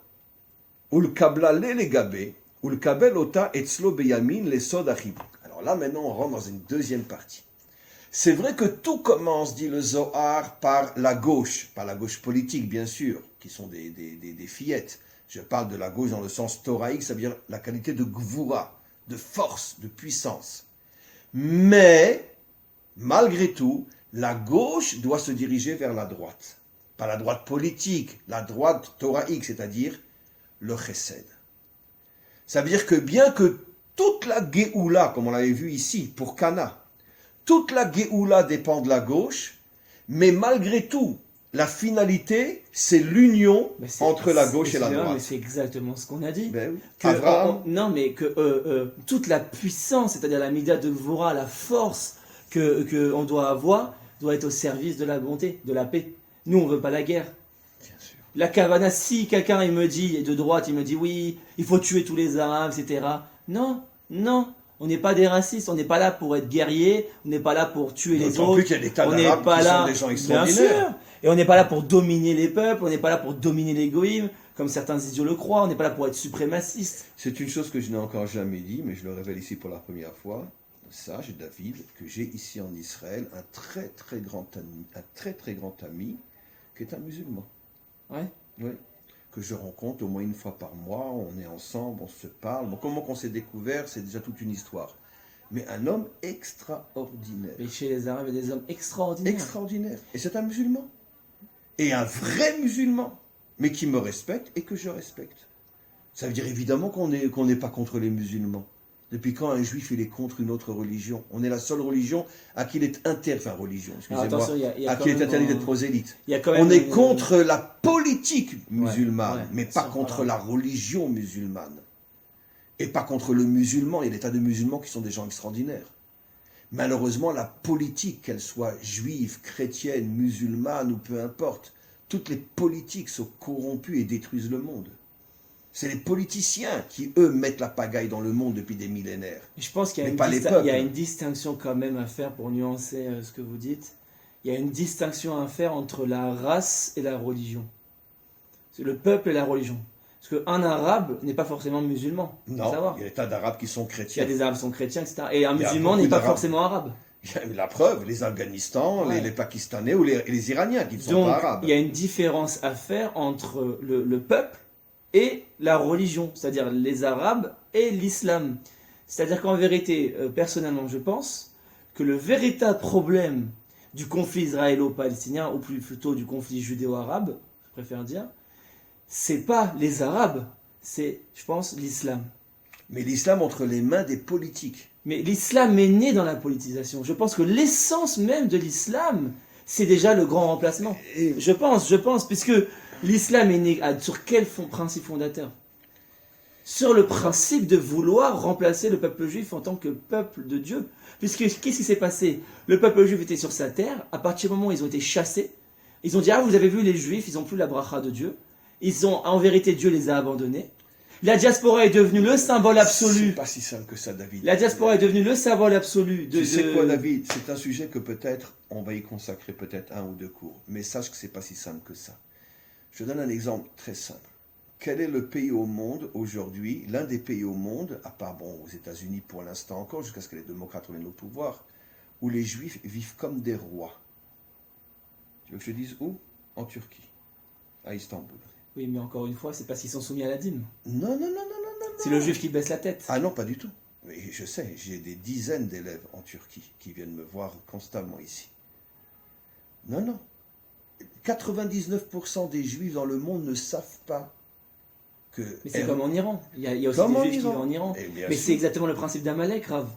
ul kabla le gabé, ul kabel ota etzlo beyamin le sod achib. Alors là, maintenant, on rentre dans une deuxième partie. C'est vrai que tout commence, dit le Zohar, par la gauche politique bien sûr, qui sont des fillettes. Je parle de la gauche dans le sens thoraïque, ça veut dire la qualité de gvoura, de force, de puissance. Mais, malgré tout, la gauche doit se diriger vers la droite. Pas la droite politique, la droite thoraïque, c'est-à-dire le chesed. Ça veut dire que bien que toute la Géoula, comme on l'avait vu ici, pour Cana, toute la Géoula dépend de la gauche, mais malgré tout, la finalité, c'est l'union entre la gauche et la droite. Mais c'est exactement ce qu'on a dit. Ben oui. Non, mais que toute la puissance, c'est-à-dire la mida de Gvora, la force qu'on doit avoir, doit être au service de la bonté, de la paix. Nous, on ne veut pas la guerre. Bien sûr. La Kavana, si quelqu'un il me dit, de droite, il me dit oui, il faut tuer tous les Arabes, etc. Non, non. On n'est pas des racistes, on n'est pas là pour être guerriers, on n'est pas là pour tuer les autres. Plus qu'il y a des tas d'Arabes qui sont des gens extraordinaires. Bien sûr. Et on n'est pas là pour dominer les peuples, on n'est pas là pour dominer les goïms, comme certains idiots le croient, on n'est pas là pour être suprémacistes. C'est une chose que je n'ai encore jamais dit, mais je le révèle ici pour la première fois. Sage, David, que j'ai ici en Israël un très très grand ami, qui est un musulman. Ouais. Oui. Que je rencontre au moins une fois par mois, on est ensemble, on se parle. Bon, comment on s'est découvert, c'est déjà toute une histoire. Mais un homme extraordinaire. Et chez les Arabes, il y a des hommes extraordinaires. Extraordinaire. Et c'est un musulman. Et un vrai musulman. Mais qui me respecte et que je respecte. Ça veut dire évidemment qu'on n'est pas contre les musulmans. Depuis quand un juif il est contre une autre religion? On est la seule religion à qui il est interdit, enfin religion, excusez-moi, à qui il est interdit d'être prosélyte. On est contre la politique musulmane, mais pas contre la religion musulmane. Et pas contre le musulman. Il y a des tas de musulmans qui sont des gens extraordinaires. Malheureusement, la politique, qu'elle soit juive, chrétienne, musulmane ou peu importe, toutes les politiques sont corrompues et détruisent le monde. C'est les politiciens qui, eux, mettent la pagaille dans le monde depuis des millénaires. Je pense qu'il y a une distinction quand même à faire pour nuancer ce que vous dites. Il y a une distinction à faire entre la race et la religion. C'est le peuple et la religion. Parce qu'un arabe n'est pas forcément musulman. Non, il y a des tas d'arabes qui sont chrétiens. Il y a des arabes qui sont chrétiens, etc. Et un musulman n'est pas forcément arabe. La preuve, les Afghanistan, les Pakistanais ou les Iraniens qui ne sont pas arabes. Il y a une différence à faire entre le peuple et la religion, c'est-à-dire les Arabes et l'islam. C'est-à-dire qu'en vérité, personnellement, je pense que le véritable problème du conflit israélo-palestinien, ou plutôt du conflit judéo-arabe, je préfère dire, c'est pas les Arabes, c'est, je pense, l'islam. Mais l'islam entre les mains des politiques. Mais l'islam est né dans la politisation. Je pense que l'essence même de l'islam, c'est déjà le grand remplacement. Je pense, puisque l'islam est né sur quel principe fondateur? Sur le principe de vouloir remplacer le peuple juif en tant que peuple de Dieu. Puisque qu'est-ce qui s'est passé? Le peuple juif était sur sa terre, à partir du moment où ils ont été chassés, ils ont dit, ah vous avez vu les juifs, ils n'ont plus la bracha de Dieu. En vérité, Dieu les a abandonnés. La diaspora est devenue le symbole absolu. C'est pas si simple que ça, David. La diaspora est devenue le symbole absolu de... Tu sais quoi, David? C'est un sujet que peut-être, on va y consacrer peut-être 1 ou 2 cours. Mais sache que c'est pas si simple que ça. Je donne un exemple très simple. Quel est le pays au monde aujourd'hui, l'un des pays au monde, à part aux États-Unis pour l'instant encore, jusqu'à ce que les démocrates reviennent au pouvoir, où les juifs vivent comme des rois? Tu veux que je te dise où? En Turquie, à Istanbul. Oui, mais encore une fois, c'est parce qu'ils sont soumis à la dîme. Non. C'est le juif qui baisse la tête. Ah non, pas du tout. Mais je sais, j'ai des dizaines d'élèves en Turquie qui viennent me voir constamment ici. Non. 99% des juifs dans le monde ne savent pas que... Mais c'est comme en Iran. Il y a aussi des juifs qui vivent en Iran. Mais c'est exactement le principe d'Amalek, Rav.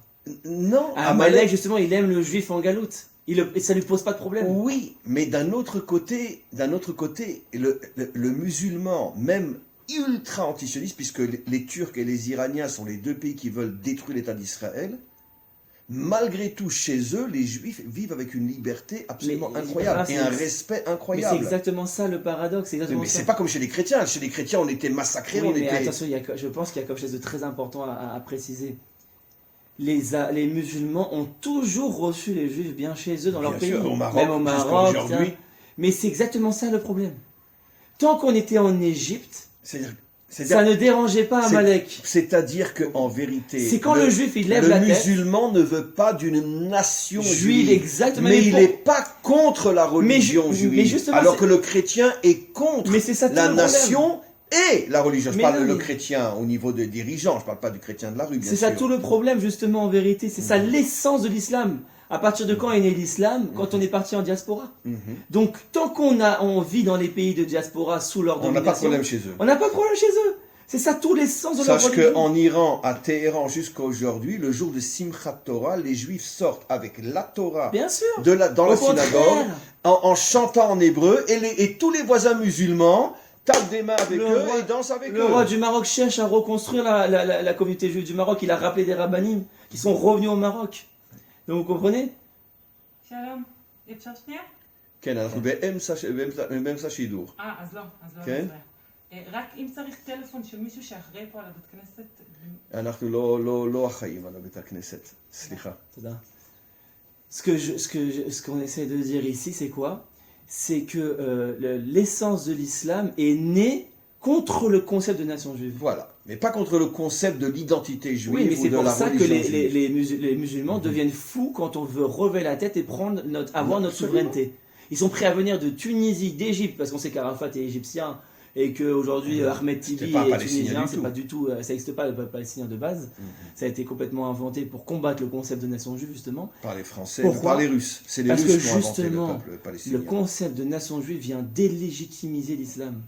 Non. Amalek, justement, il aime le juif en galoute. Et ça lui pose pas de problème. Oui, mais d'un autre côté, le musulman, même ultra antisioniste, puisque les Turcs et les Iraniens sont les 2 pays qui veulent détruire l'État d'Israël, malgré tout, chez eux, les Juifs vivent avec une liberté absolument incroyable et un respect incroyable. Mais c'est exactement ça le paradoxe. Mais c'est pas comme chez les chrétiens. Chez les chrétiens, on était massacrés. Oui, mais attention, je pense qu'il y a quelque chose de très important à préciser. Les musulmans ont toujours reçu les juifs bien chez eux dans leur pays. Sûr, au Maroc, même au Maroc. Mais c'est exactement ça le problème. Tant qu'on était en Égypte, c'est-à-dire Ça ne dérangeait pas Amalek. C'est-à-dire qu'en vérité, C'est quand le juif, il lève la tête. Le musulman ne veut pas d'une nation juive. Exactement. Mais il n'est pas contre la religion juive. Mais justement, alors que le chrétien est contre la nation et la religion. Je parle le chrétien au niveau des dirigeants, je ne parle pas du chrétien de la rue, bien sûr. C'est ça tout le problème, justement, en vérité. C'est ça l'essence de l'islam. À partir de quand est né l'islam? Quand on est parti en diaspora. Donc, tant on vit dans les pays de diaspora sous leur domination, on n'a pas de problème chez eux. On n'a pas de problème chez eux. C'est ça tout l'essence de leur religion. Sache qu'en Iran, à Téhéran, jusqu'à aujourd'hui, le jour de Simchat Torah, les Juifs sortent avec la Torah bien sûr. dans la synagogue, en chantant en hébreu, et tous les voisins musulmans tapent des mains avec eux et dansent avec eux. Le roi du Maroc cherche à reconstruire la communauté juive du Maroc. Il a rappelé des rabbinim qui sont revenus au Maroc. Donc vous comprenez? שלום, אפשר שנייה? כן, אנחנו באמצע שידור. אז לא כן? נפריע. רק אם צריך טלפון של מישהו שאחראי פה על הבית כנסת... אנחנו לא אחראים על בית הכנסת, סליחה. תודה. Ce qu'on essaie de dire ici, c'est quoi? C'est que l'essence de l'islam est née contre le concept de nation juive. Voilà, mais pas contre le concept de l'identité juive ou de la religion juive. Oui, mais c'est pour ça que les musulmans deviennent fous quand on veut relever la tête et avoir notre souveraineté. Ils sont prêts à venir de Tunisie, d'Égypte, parce qu'on sait qu'Arafat est égyptien et qu'aujourd'hui Ahmed Tibi est tunisien, c'est pas du tout, ça n'existe pas le peuple palestinien de base. Ça a été complètement inventé pour combattre le concept de nation juive justement. Par les Français, par les Russes. C'est les Russes qui ont inventé le peuple palestinien. Le concept de nation juive vient délégitimiser l'islam.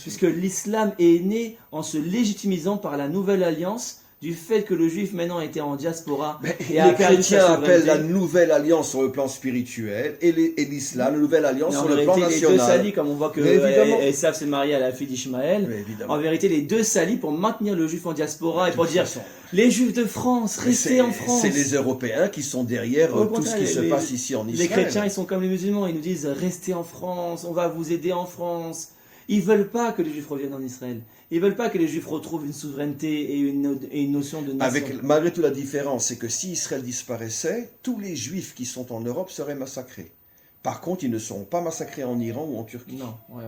Puisque l'islam est né en se légitimisant par la nouvelle alliance du fait que le juif maintenant était en diaspora. Et les chrétiens appellent la nouvelle alliance sur le plan spirituel et l'islam la nouvelle alliance sur le plan national. Les deux s'allient, comme on voit que Esav s'est marié à la fille d'Ishmaël. En vérité, les deux s'allient pour maintenir le juif en diaspora et pour dire les juifs de France, restez en France. C'est les Européens qui sont derrière tout ce qui se passe ici en Israël. Les chrétiens, ils sont comme les musulmans, ils nous disent restez en France, on va vous aider en France. Ils ne veulent pas que les Juifs reviennent en Israël. Ils ne veulent pas que les Juifs retrouvent une souveraineté et une notion de nation. Malgré tout, la différence, c'est que si Israël disparaissait, tous les Juifs qui sont en Europe seraient massacrés. Par contre, ils ne seront pas massacrés en Iran ou en Turquie. Non, ouais.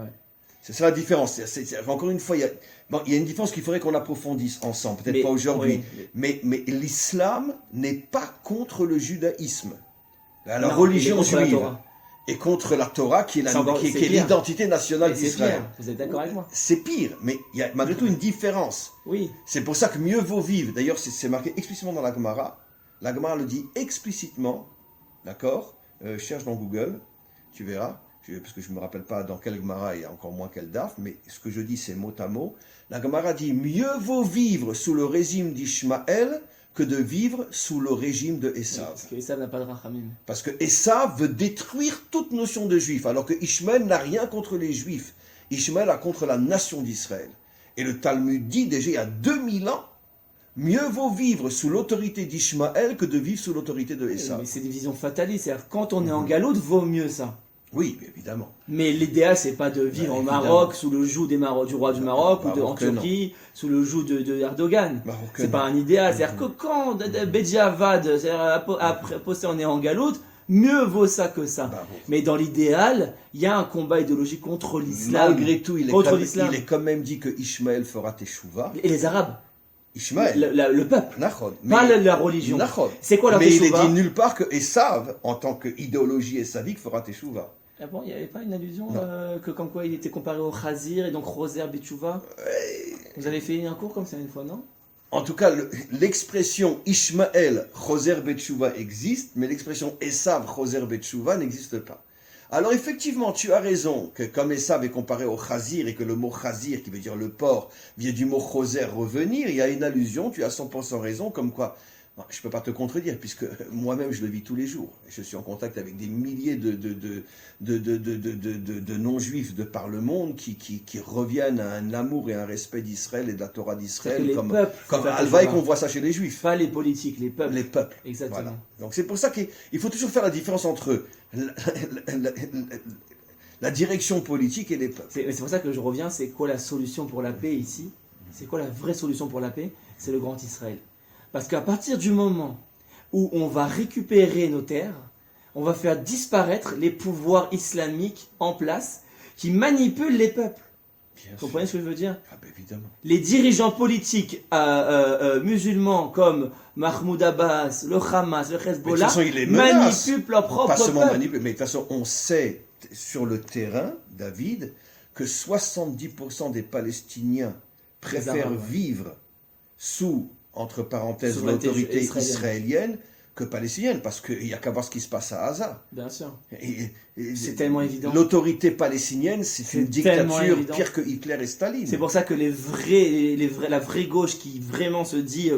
C'est ça la différence. Encore une fois, il y a une différence qu'il faudrait qu'on approfondisse ensemble. Peut-être pas aujourd'hui. Oui. Mais l'islam n'est pas contre le judaïsme. La religion juive. Et contre la Torah, qui est l'identité nationale d'Israël. Vous êtes d'accord avec moi? C'est pire, mais il y a malgré tout une différence. Oui. C'est pour ça que mieux vaut vivre. D'ailleurs, c'est marqué explicitement dans la Gemara. La Gemara le dit explicitement, d'accord? Cherche dans Google, tu verras. Parce que je ne me rappelle pas dans quelle Gemara et encore moins quel daf, mais ce que je dis, c'est mot à mot. La Gemara dit mieux vaut vivre sous le régime d'Ishmaël que de vivre sous le régime de Esav. Parce que Esav n'a pas de rachamim. Parce que Esav veut détruire toute notion de juif, alors que Ishmaël n'a rien contre les juifs. Ishmaël a contre la nation d'Israël. Et le Talmud dit déjà il y a 2000 ans, mieux vaut vivre sous l'autorité d'Ishmaël que de vivre sous l'autorité de Esav. Mais c'est des visions fatalistes, c'est-à-dire quand on est en galoute, vaut mieux ça. Oui, évidemment. Mais l'idéal, c'est pas de vivre au Maroc sous le joug du roi du Maroc ou en Turquie sous le joug de Erdogan. C'est pas un idéal. C'est-à-dire que quand Bedjavad a posté on est en galoute, mieux vaut ça que ça. Mais dans l'idéal, il y a un combat idéologique contre l'islam. Malgré tout, il est quand même dit que Ishmaël fera teshuva. Et les Arabes. Ishmaël. Le peuple. Pas la religion. C'est quoi leur teshuva? Mais teshuva? il est dit nulle part que Esav, en tant qu'idéologie esavique, fera teshuva. Ah bon, il n'y avait pas une allusion que comme quoi il était comparé au Khazir et donc Roser Betchouva? Vous avez fait un cours comme ça une fois, non? En tout cas, l'expression Ishmaël Roser Betchouva existe, mais l'expression Esav Roser Betchouva n'existe pas. Alors effectivement, tu as raison que comme Esav est comparé au Khazir et que le mot Khazir, qui veut dire le porc, vient du mot Roser, revenir, il y a une allusion, tu as 100% raison, comme quoi... Je ne peux pas te contredire, puisque moi-même je le vis tous les jours. Je suis en contact avec des milliers de non-juifs de par le monde qui reviennent à un amour et un respect d'Israël et de la Torah d'Israël. Comme Alva et qu'on voit ça chez les juifs. Pas les politiques, les peuples. Les peuples. Exactement. Voilà. Donc c'est pour ça qu'il faut toujours faire la différence entre la direction politique et les peuples. C'est pour ça que je reviens, c'est quoi la solution pour la paix ici? C'est quoi la vraie solution pour la paix? C'est le grand Israël. Parce qu'à partir du moment où on va récupérer nos terres, on va faire disparaître les pouvoirs islamiques en place qui manipulent les peuples. Bien Vous sûr. comprenez ce que je veux dire? Ah ben évidemment. Les dirigeants politiques musulmans comme Mahmoud Abbas, le Hamas, le Mais de toute Hezbollah façon, il les menace. manipulent leur propre Pas seulement peuple. manipuler, mais de toute façon, on sait sur le terrain, David, que 70% des Palestiniens préfèrent Arabes, ouais. vivre sous, entre parenthèses, Souveraineté l'autorité israélienne. israélienne que palestinienne, parce qu'il n'y a qu'à voir ce qui se passe à Gaza. Bien sûr. Et C'est tellement évident. L'autorité palestinienne, c'est C'est une tellement dictature évident. pire que Hitler et Staline. C'est pour ça que la vraie gauche qui vraiment se dit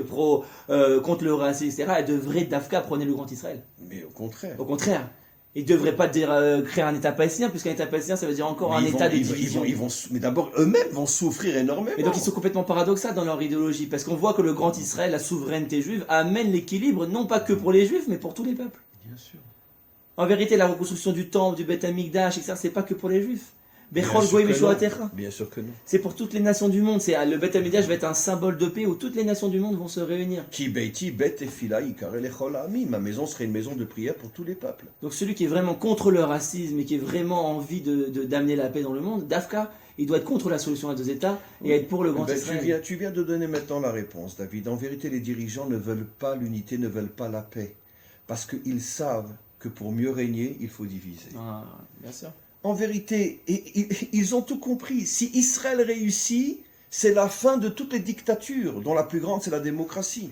contre le racisme, etc., elle devrait d'Afka prôner le grand Israël. Mais au contraire. Au contraire. Ils ne devraient pas dire, créer un État palestinien, puisqu'un État palestinien, ça veut dire encore un Mais État de ils vont- division. mais d'abord, eux-mêmes vont souffrir énormément. Et donc ils sont complètement paradoxaux dans leur idéologie, parce qu'on voit que le grand Israël, la souveraineté juive, amène l'équilibre, non pas que pour les juifs, mais pour tous les peuples. Bien sûr. En vérité, la reconstruction du temple, du Beth Amikdash, etc., c'est pas que pour les juifs. Bechol Bien sûr goyim que yeshua non. techa. Bien sûr que non. C'est pour toutes les nations du monde. Le Beth Amikdash va être un symbole de paix où toutes les nations du monde vont se réunir. Ki beiti bet tefila ikare lechol ha'amim. Ma maison serait une maison de prière pour tous les peuples. Donc celui qui est vraiment contre le racisme et qui est vraiment envie d'amener la paix dans le monde, Dafka, il doit être contre la solution à deux États et être pour le grand Ben, Israël. tu viens de donner maintenant la réponse, David. En vérité, les dirigeants ne veulent pas l'unité, ne veulent pas la paix. Parce qu'ils savent que pour mieux régner, il faut diviser. Ah, bien sûr. En vérité, ils ont tout compris. Si Israël réussit, c'est la fin de toutes les dictatures, dont la plus grande, c'est la démocratie,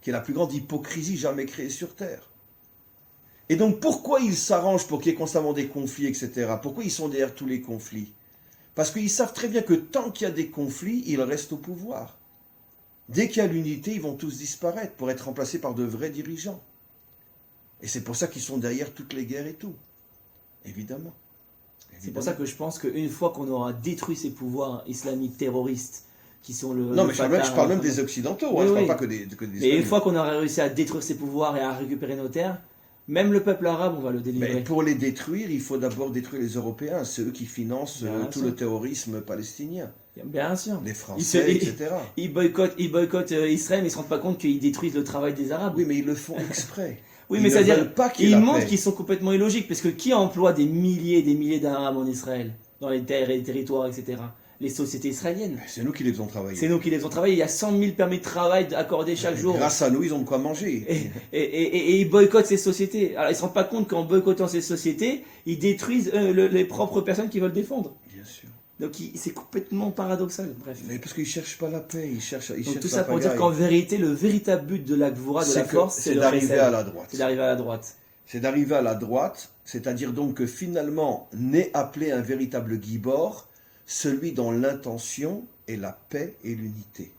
qui est la plus grande hypocrisie jamais créée sur Terre. Et donc, pourquoi ils s'arrangent pour qu'il y ait constamment des conflits, etc. Pourquoi ils sont derrière tous les conflits? Parce qu'ils savent très bien que tant qu'il y a des conflits, ils restent au pouvoir. Dès qu'il y a l'unité, ils vont tous disparaître pour être remplacés par de vrais dirigeants. Et c'est pour ça qu'ils sont derrière toutes les guerres et tout. Évidemment. C'est pour ça que je pense qu'une fois qu'on aura détruit ces pouvoirs islamiques terroristes, qui sont le... Non, le mais Fatah, je parle même des Occidentaux, Oui, je ne oui. parle pas que des Mais une Islamiques. fois qu'on aura réussi à détruire ces pouvoirs et à récupérer nos terres, même le peuple arabe, on va le délivrer. Mais pour les détruire, il faut d'abord détruire les Européens. C'est eux qui financent Bien tout sûr. le terrorisme palestinien. Bien sûr. Les Français, etc. Ils boycottent Israël, mais ils ne se rendent pas compte qu'ils détruisent le travail des Arabes. Oui, mais ils le font exprès. Oui, Ils mais ne c'est-à-dire, veulent pas qu'il y ait ils la montrent paix. qu'ils sont complètement illogiques, parce que qui emploie des milliers et des milliers d'Arabes en Israël, dans les terres et les territoires, etc. Les sociétés israéliennes. C'est nous qui les faisons travailler. C'est nous qui les faisons travailler. Il y a 100 000 permis de travail accordés chaque jour. Grâce à nous, ils ont de quoi manger. Et ils boycottent ces sociétés. Alors ils ne se rendent pas compte qu'en boycottant ces sociétés, ils détruisent les propres personnes qui veulent défendre. Bien sûr. Donc c'est complètement paradoxal. Bref. Mais parce qu'ils ne cherchent pas la paix, ils cherchent Donc cherchent tout la ça pour dire pagaille. qu'en vérité, le véritable but de la Gvura, de la force, c'est le d'arriver Chesed. à la droite. C'est d'arriver à la droite. C'est d'arriver à la droite, c'est-à-dire donc que finalement n'est appelé un véritable Gibor, celui dont l'intention est la paix et l'unité.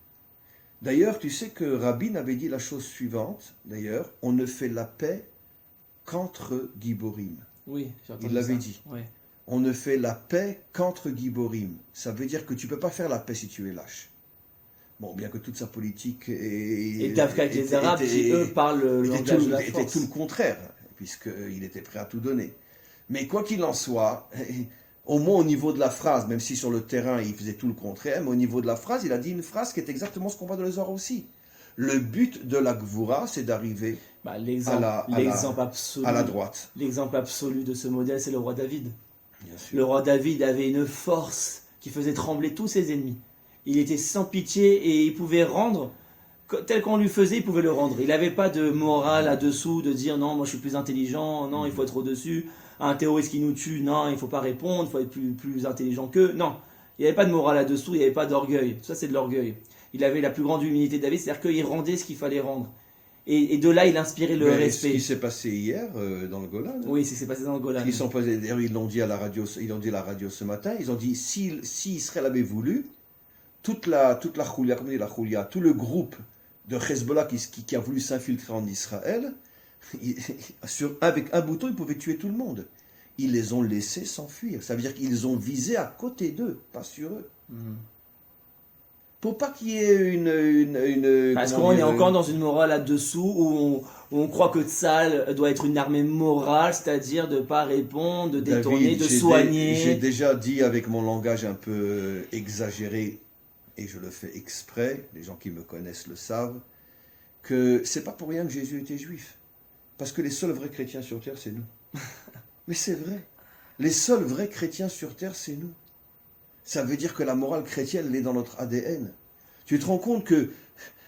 D'ailleurs, tu sais que Rabin avait dit la chose suivante, d'ailleurs, on ne fait la paix qu'entre Giborim. Oui, j'ai entendu Il l'avait ça. dit. Ouais. On ne fait la paix qu'entre Giborim. Ça veut dire que tu ne peux pas faire la paix si tu es lâche. Bon, bien que toute sa politique Et d'Afrique avec les Arabes qui, eux, parlent le langage de la était force. tout le contraire, puisqu'il était prêt à tout donner. Mais quoi qu'il en soit, au moins au niveau de la phrase, même si sur le terrain il faisait tout le contraire, mais au niveau de la phrase, il a dit une phrase qui est exactement ce qu'on voit dans les Zohar aussi. Le but de la Gvura, c'est d'arriver Bah, l'exemple absolu, à la droite. l'exemple absolu de ce modèle, c'est le roi David. Bien sûr. Le roi David avait une force qui faisait trembler tous ses ennemis. Il était sans pitié et il pouvait rendre tel qu'on lui faisait, il pouvait le rendre. Il n'avait pas de morale là-dessous, de dire non, moi je suis plus intelligent, non, il faut être au-dessus. Un terroriste qui nous tue, non, il ne faut pas répondre, il faut être plus intelligent qu'eux. Non, il n'y avait pas de morale là-dessous, il n'y avait pas d'orgueil. Ça, c'est de l'orgueil. Il avait la plus grande humilité de David, c'est-à-dire qu'il rendait ce qu'il fallait rendre. Et de là, il inspirait le Mais respect. Ce qui s'est passé hier dans le Golan. Oui, c'est ce qui s'est passé dans le Golan. Ils sont posés, d'ailleurs, ils l'ont dit à la radio ce matin. Ils ont dit si Israël avait voulu, toute la Choulia, comment on dit la Choulia, tout le groupe de Hezbollah qui a voulu s'infiltrer en Israël, avec un bouton, ils pouvaient tuer tout le monde. Ils les ont laissés s'enfuir. Ça veut dire qu'ils ont visé à côté d'eux, pas sur eux. Pour pas qu'il y ait une Parce comment qu'on est dire, encore dans une morale là-dessous où on croit que Tzal doit être une armée morale, c'est-à-dire de ne pas répondre, de détourner, David, de j'ai soigner. déjà dit avec mon langage un peu exagéré, et je le fais exprès, les gens qui me connaissent le savent, que c'est pas pour rien que Jésus était juif. Parce que les seuls vrais chrétiens sur terre, c'est nous. Mais c'est vrai. Les seuls vrais chrétiens sur terre, c'est nous. Ça veut dire que la morale chrétienne, elle est dans notre ADN. Tu te rends compte que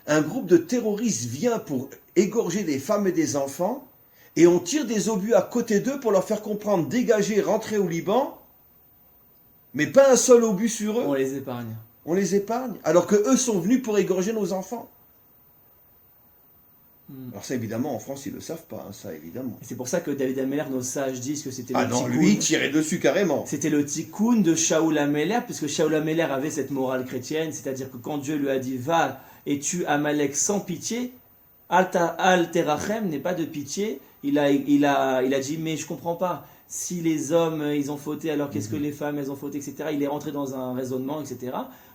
un groupe de terroristes vient pour égorger des femmes et des enfants, et on tire des obus à côté d'eux pour leur faire comprendre, dégagez, rentrez au Liban, mais pas un seul obus sur eux. On les épargne. On les épargne, alors que eux sont venus pour égorger nos enfants. Alors ça, évidemment, en France, ils ne le savent pas, hein, ça, évidemment. Et c'est pour ça que David Ameller, nos sages disent que c'était Ah le non, tikkun. lui, il tirait dessus carrément. C'était le tikkun de Shaoul Ameller, puisque Shaoul Ameller avait cette morale chrétienne, c'est-à-dire que quand Dieu lui a dit va et tue Amalek sans pitié, Al Terachem n'est pas de pitié, il a dit mais je comprends pas, si les hommes ils ont fauté, alors qu'est-ce que les femmes elles ont fauté, etc. Il est rentré dans un raisonnement, etc.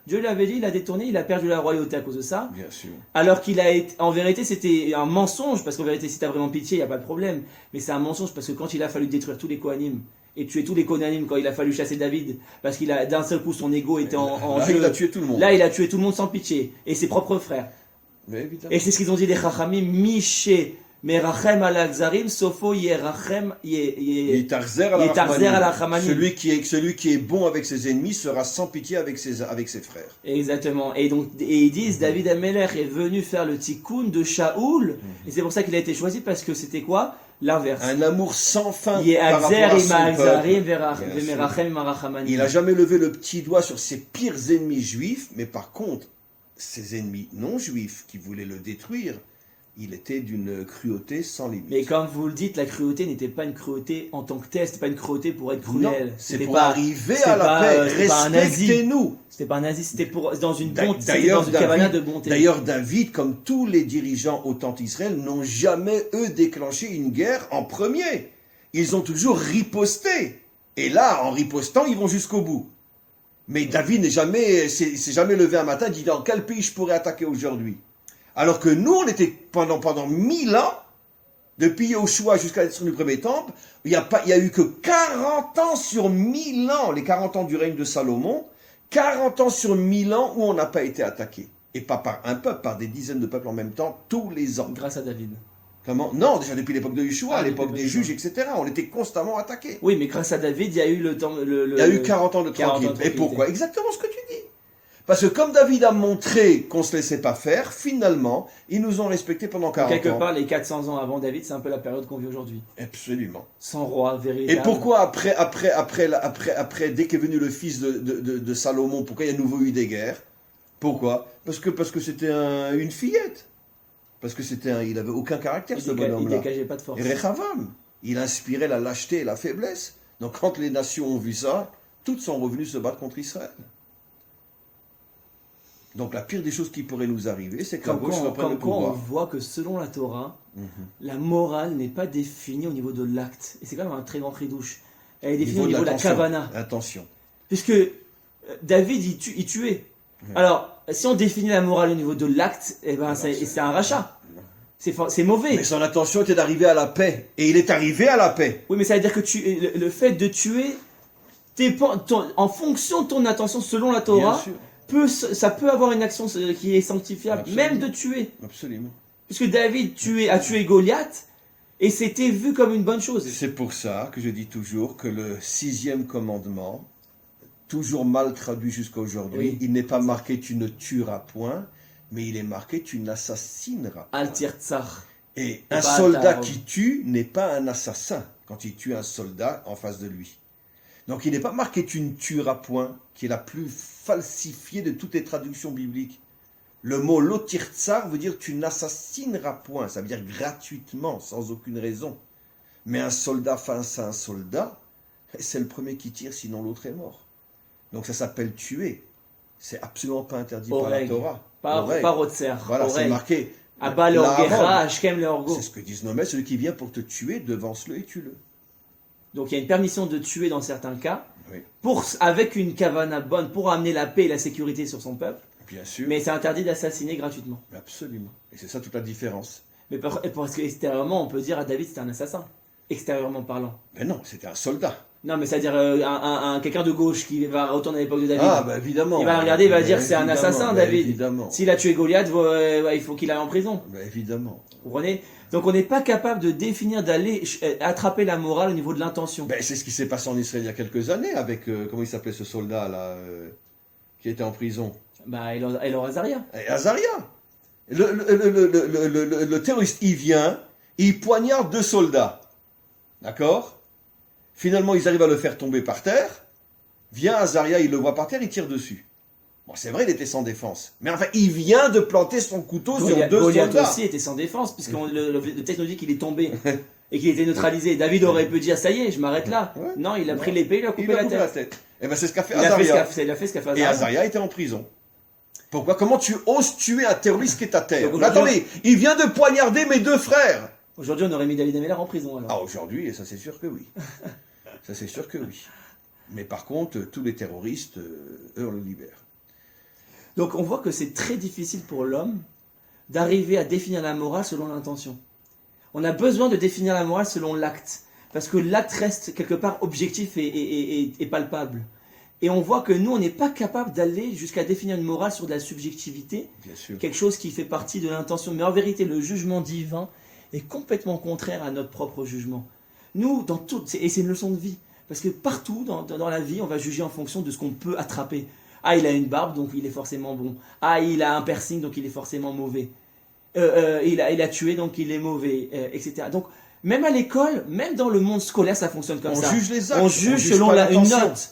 Dieu lui avait dit, il a détourné, il a perdu la royauté à cause de ça. Bien sûr. Alors qu'il a été, en vérité, c'était un mensonge, parce qu'en vérité, si tu as vraiment pitié, il n'y a pas de problème. Mais c'est un mensonge parce que quand il a fallu détruire tous les Kohanim et tuer tous les Kohanim, quand il a fallu chasser David, parce qu'il a d'un seul coup son ego était en Là, jeu. il a tué tout le monde. Là, il a tué tout le monde sans pitié et ses propres frères. Mais évidemment. Et c'est ce qu'ils ont dit les Chachamim, Miché, Merachem al Akzarim, Sofo Yerachem, Yetarzer ala Rachmanim. Celui qui est bon avec ses ennemis sera sans pitié avec ses frères. Exactement. Et donc, ils disent, David Ameller est venu faire le tikkun de Shaoul, et c'est pour ça qu'il a été choisi, parce que c'était quoi? L'inverse. Un amour sans fin par Ye'akzer rapport à ima son akzarim peuple. ve'merachem ima rachamanim. Il n'a jamais levé le petit doigt sur ses pires ennemis juifs, mais par contre, ses ennemis non juifs qui voulaient le détruire, il était d'une cruauté sans limite. Mais comme vous le dites, la cruauté n'était pas une cruauté en tant que telle, c'était pas une cruauté pour être Non, cruel. c'est C'était pour pas- arriver c'était à la pas, paix. c'était pas un nazi. Respectez-nous. C'était pas un nazi, c'était pour dans une bonté, c'était D'ailleurs, dans une cavana de bonté. D'ailleurs, David, comme tous les dirigeants authentiques d'Israël, n'ont jamais, eux, déclenché une guerre en premier. Ils ont toujours riposté. Et là, en ripostant, ils vont jusqu'au bout. Mais David s'est jamais levé un matin et dit dans quel pays je pourrais attaquer aujourd'hui. Alors que nous, on était pendant 1000 ans, depuis Yoshua jusqu'à la destruction du premier temple, il y a eu que 40 ans sur 1000 ans, les 40 ans du règne de Salomon, 40 ans sur 1000 ans où on n'a pas été attaqué. Et pas par un peuple, par des dizaines de peuples en même temps, tous les ans. Grâce à David. Comment? Non, déjà depuis l'époque de Yoshua, Ah, l'époque depuis des Yoshua. juges, etc. On était constamment attaqués. Oui, mais grâce à David, il y a eu le temps. Il y a eu 40 ans de 40 ans de tranquillité. Et tranquillité. pourquoi? Exactement ce que tu dis. Parce que comme David a montré qu'on ne se laissait pas faire, finalement, ils nous ont respectés pendant 40 Quelque ans. part, les 400 ans avant David, c'est un peu la période qu'on vit aujourd'hui. Absolument. Sans roi véritable. Et pourquoi après, dès qu'est venu le fils de Salomon, pourquoi il y a à nouveau eu des guerres? Pourquoi? Parce que c'était une fillette. Parce que il avait aucun caractère, ce il bonhomme-là. dégageait pas de force. Et Rechavam, il inspirait la lâcheté et la faiblesse. Donc quand les nations ont vu ça, toutes sont revenues se battre contre Israël. Donc la pire des choses qui pourrait nous arriver, c'est que la gauche reprenne le Comme quoi, on pouvoir. voit que selon la Torah, la morale n'est pas définie au niveau de l'acte. Et c'est quand même un très grand chidouche. Elle est définie au niveau de la l'attention. kavana. Attention. Puisque David, il tuait. Alors, si on définit la morale au niveau de l'acte, eh ben, c'est un rachat. C'est mauvais. Mais son intention était d'arriver à la paix. Et il est arrivé à la paix. Oui, mais ça veut dire que le fait de tuer dépend, en fonction de ton intention, selon la Torah, Bien sûr. ça peut avoir une action qui est sanctifiable, Absolument. même de tuer. Absolument. Puisque David a tué Goliath, et c'était vu comme une bonne chose. C'est pour ça que je dis toujours que le 6e commandement, toujours mal traduit jusqu'à aujourd'hui, Oui. il n'est pas marqué tu ne tueras point, mais il est marqué tu n'assassineras point. Al Tirtzar. Et pas un soldat ta- qui tue n'est pas un assassin quand il tue un soldat en face de lui. Donc il n'est pas marqué tu ne tueras point, qui est la plus falsifiée de toutes les traductions bibliques. Le mot lotirtsar veut dire tu n'assassineras point, ça veut dire gratuitement, sans aucune raison. Mais un soldat face à un soldat, c'est le premier qui tire, sinon l'autre est mort. Donc ça s'appelle tuer. C'est absolument pas interdit par la Oreg. Torah. Pas Oreg. Rotzer. Voilà, c'est marqué. Abba le La Orgecha, Harold. Ashkem le Orgo. C'est ce que disent nos maîtres, celui qui vient pour te tuer, devance-le et tue-le. Donc il y a une permission de tuer dans certains cas, Oui. avec une kavana bonne, pour amener la paix et la sécurité sur son peuple, Bien sûr. mais c'est interdit d'assassiner gratuitement. Absolument. Et c'est ça toute la différence. Mais parce qu'extérieurement, on peut dire à David c'était un assassin, extérieurement parlant. Mais non, c'était un soldat. Non, mais c'est-à-dire quelqu'un de gauche qui va retourner à l'époque de David. Ah, bah évidemment. Il va regarder, il va dire c'est un Évidemment, assassin, bah, David. Évidemment. S'il a tué Goliath, il faut qu'il aille en prison. Bah, évidemment. Vous comprenez? Donc on n'est pas capable de définir, d'aller attraper la morale au niveau de l'intention. Ben, c'est ce qui s'est passé en Israël il y a quelques années avec, comment il s'appelait ce soldat là, qui était en prison. Bah, Elor Azaria. Et Azaria. Le terroriste, il vient, il poignarde 2 soldats. D'accord? Finalement, ils arrivent à le faire tomber par terre. Vient Azaria, il le voit par terre, il tire dessus. Bon, c'est vrai, il était sans défense. Mais enfin, il vient de planter son couteau sur 2 Goliath soldats. aussi était sans défense, puisque le texte nous dit qu'il est tombé et qu'il était neutralisé. David aurait pu dire ça y est, je m'arrête là. Ouais. Non, il a pris l'épée, il lui a coupé la tête. Et ben c'est ce qu'a fait Il a Azaria. fait ce qu'a fait Et Azaria. Azaria était en prison. Pourquoi? Comment tu oses tuer un terroriste qui est à terre? Donc, Mais attendez, il vient de poignarder mes 2 frères. Aujourd'hui, on aurait mis David Ameller en prison alors. Ah, aujourd'hui, ça c'est sûr que oui. Ça c'est sûr que oui. Mais par contre, tous les terroristes, eux, on le libère. Donc on voit que c'est très difficile pour l'homme d'arriver à définir la morale selon l'intention. On a besoin de définir la morale selon l'acte, parce que l'acte reste quelque part objectif et palpable. Et on voit que nous, on n'est pas capable d'aller jusqu'à définir une morale sur de la subjectivité, Bien sûr. quelque chose qui fait partie de l'intention. Mais en vérité, le jugement divin est complètement contraire à notre propre jugement. Nous, dans tout, et c'est une leçon de vie, parce que partout dans la vie, on va juger en fonction de ce qu'on peut attraper. Ah, il a une barbe, donc il est forcément bon. Ah, il a un piercing, donc il est forcément mauvais. Il a tué, donc il est mauvais, etc. Donc, même à l'école, même dans le monde scolaire, ça fonctionne comme ça. On juge les actes. On juge pas selon une l'intention. note.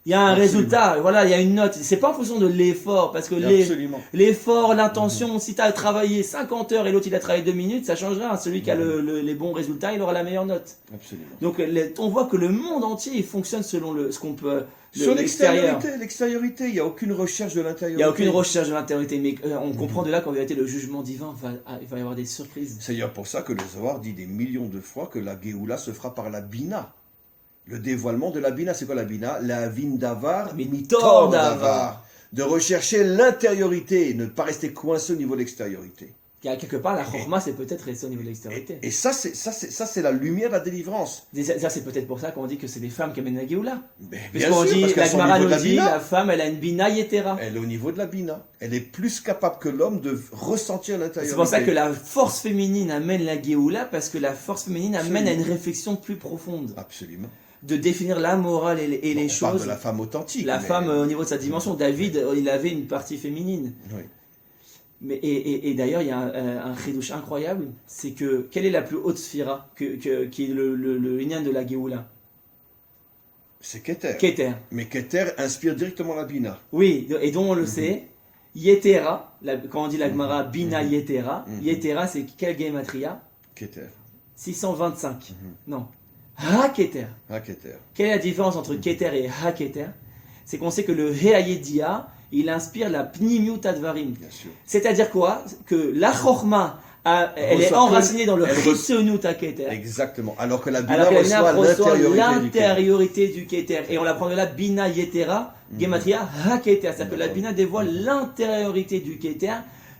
Il y a un Absolument. résultat, voilà, il y a une note. C'est pas en fonction de l'effort, parce que Absolument. l'effort, l'intention, si tu as travaillé 50 heures et l'autre il a travaillé 2 minutes, ça change rien. Celui qui a les bons résultats, il aura la meilleure note. Absolument. Donc on voit que le monde entier il fonctionne selon ce qu'on peut. Sur l'extérieur. l'extériorité, il n'y a aucune recherche de Il l'intériorité. n'y a aucune recherche de l'intériorité, mais on comprend de là qu'en vérité le jugement divin il va y avoir des surprises. C'est d'ailleurs pour ça que le Zohar dit des millions de fois que la Géoula se fera par la Bina. Le dévoilement de la Bina, c'est quoi la Bina? La Vindavar, Mitor davar. davar. De rechercher l'intériorité, ne pas rester coincé au niveau de l'extériorité. Il y a quelque part la chorma, c'est peut-être resté au niveau de l'extériorité. Et ça, c'est la lumière de la délivrance. Ça, c'est peut-être pour ça qu'on dit que c'est les femmes qui amènent la Géoula. Mais Parce bien qu'on sûr, dit, parce la qu'elles sont au Gemara niveau de nous la dit, Bina. la femme, elle a une bina yetera. Elle est au niveau de la Bina. Elle est plus capable que l'homme de ressentir l'intériorité. C'est pour ça que la force féminine amène la Géoula, parce que la force féminine amène à une réflexion plus profonde. Absolument. De définir la morale et les On choses. parle de la femme authentique. La mais- femme au niveau de sa dimension. David, il avait une partie féminine. Oui. Mais, et d'ailleurs, il y a un chidouche incroyable, c'est que quelle est la plus haute sphira qui est le Inyan de la Géoula? C'est Keter. Keter. Mais Keter inspire directement la Bina. Oui, et dont on le sait, Yetera, quand on dit la Gemara Bina Yetera, Mhm. Yetera c'est quelle gematria? Keter. 625. Non. Ha Keter. Ah, Keter. Quelle est la différence entre Keter et Ha Keter? C'est qu'on sait que le Heayedia, il inspire la Pnimiut Advarim. Bien sûr. C'est-à-dire quoi? Que la Chorma, elle est Reçoit enracinée dans le elle reçoit- Chitzonut à Keter. Exactement. Alors que la Bina Alors que la Bina reçoit reçoit l'intériorité du Keter. l'intériorité du Keter. Et on l'apprend de là, Bina Yetera, Gematria Ha Keter. C'est-à-dire que la Bina dévoile l'intériorité du Keter,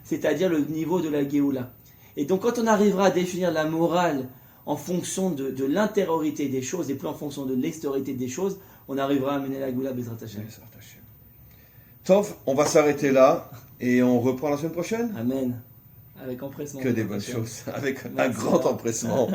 c'est-à-dire le niveau de la Géoula. Et donc quand on arrivera à définir la morale en fonction de l'intériorité des choses et plus en fonction de l'extériorité des choses, on arrivera à mener la Géoula Bezrat Hashem. Tov, on va s'arrêter là et on reprend la semaine prochaine. Amen. Avec empressement. Que des bonnes choses, avec un Merci. grand empressement.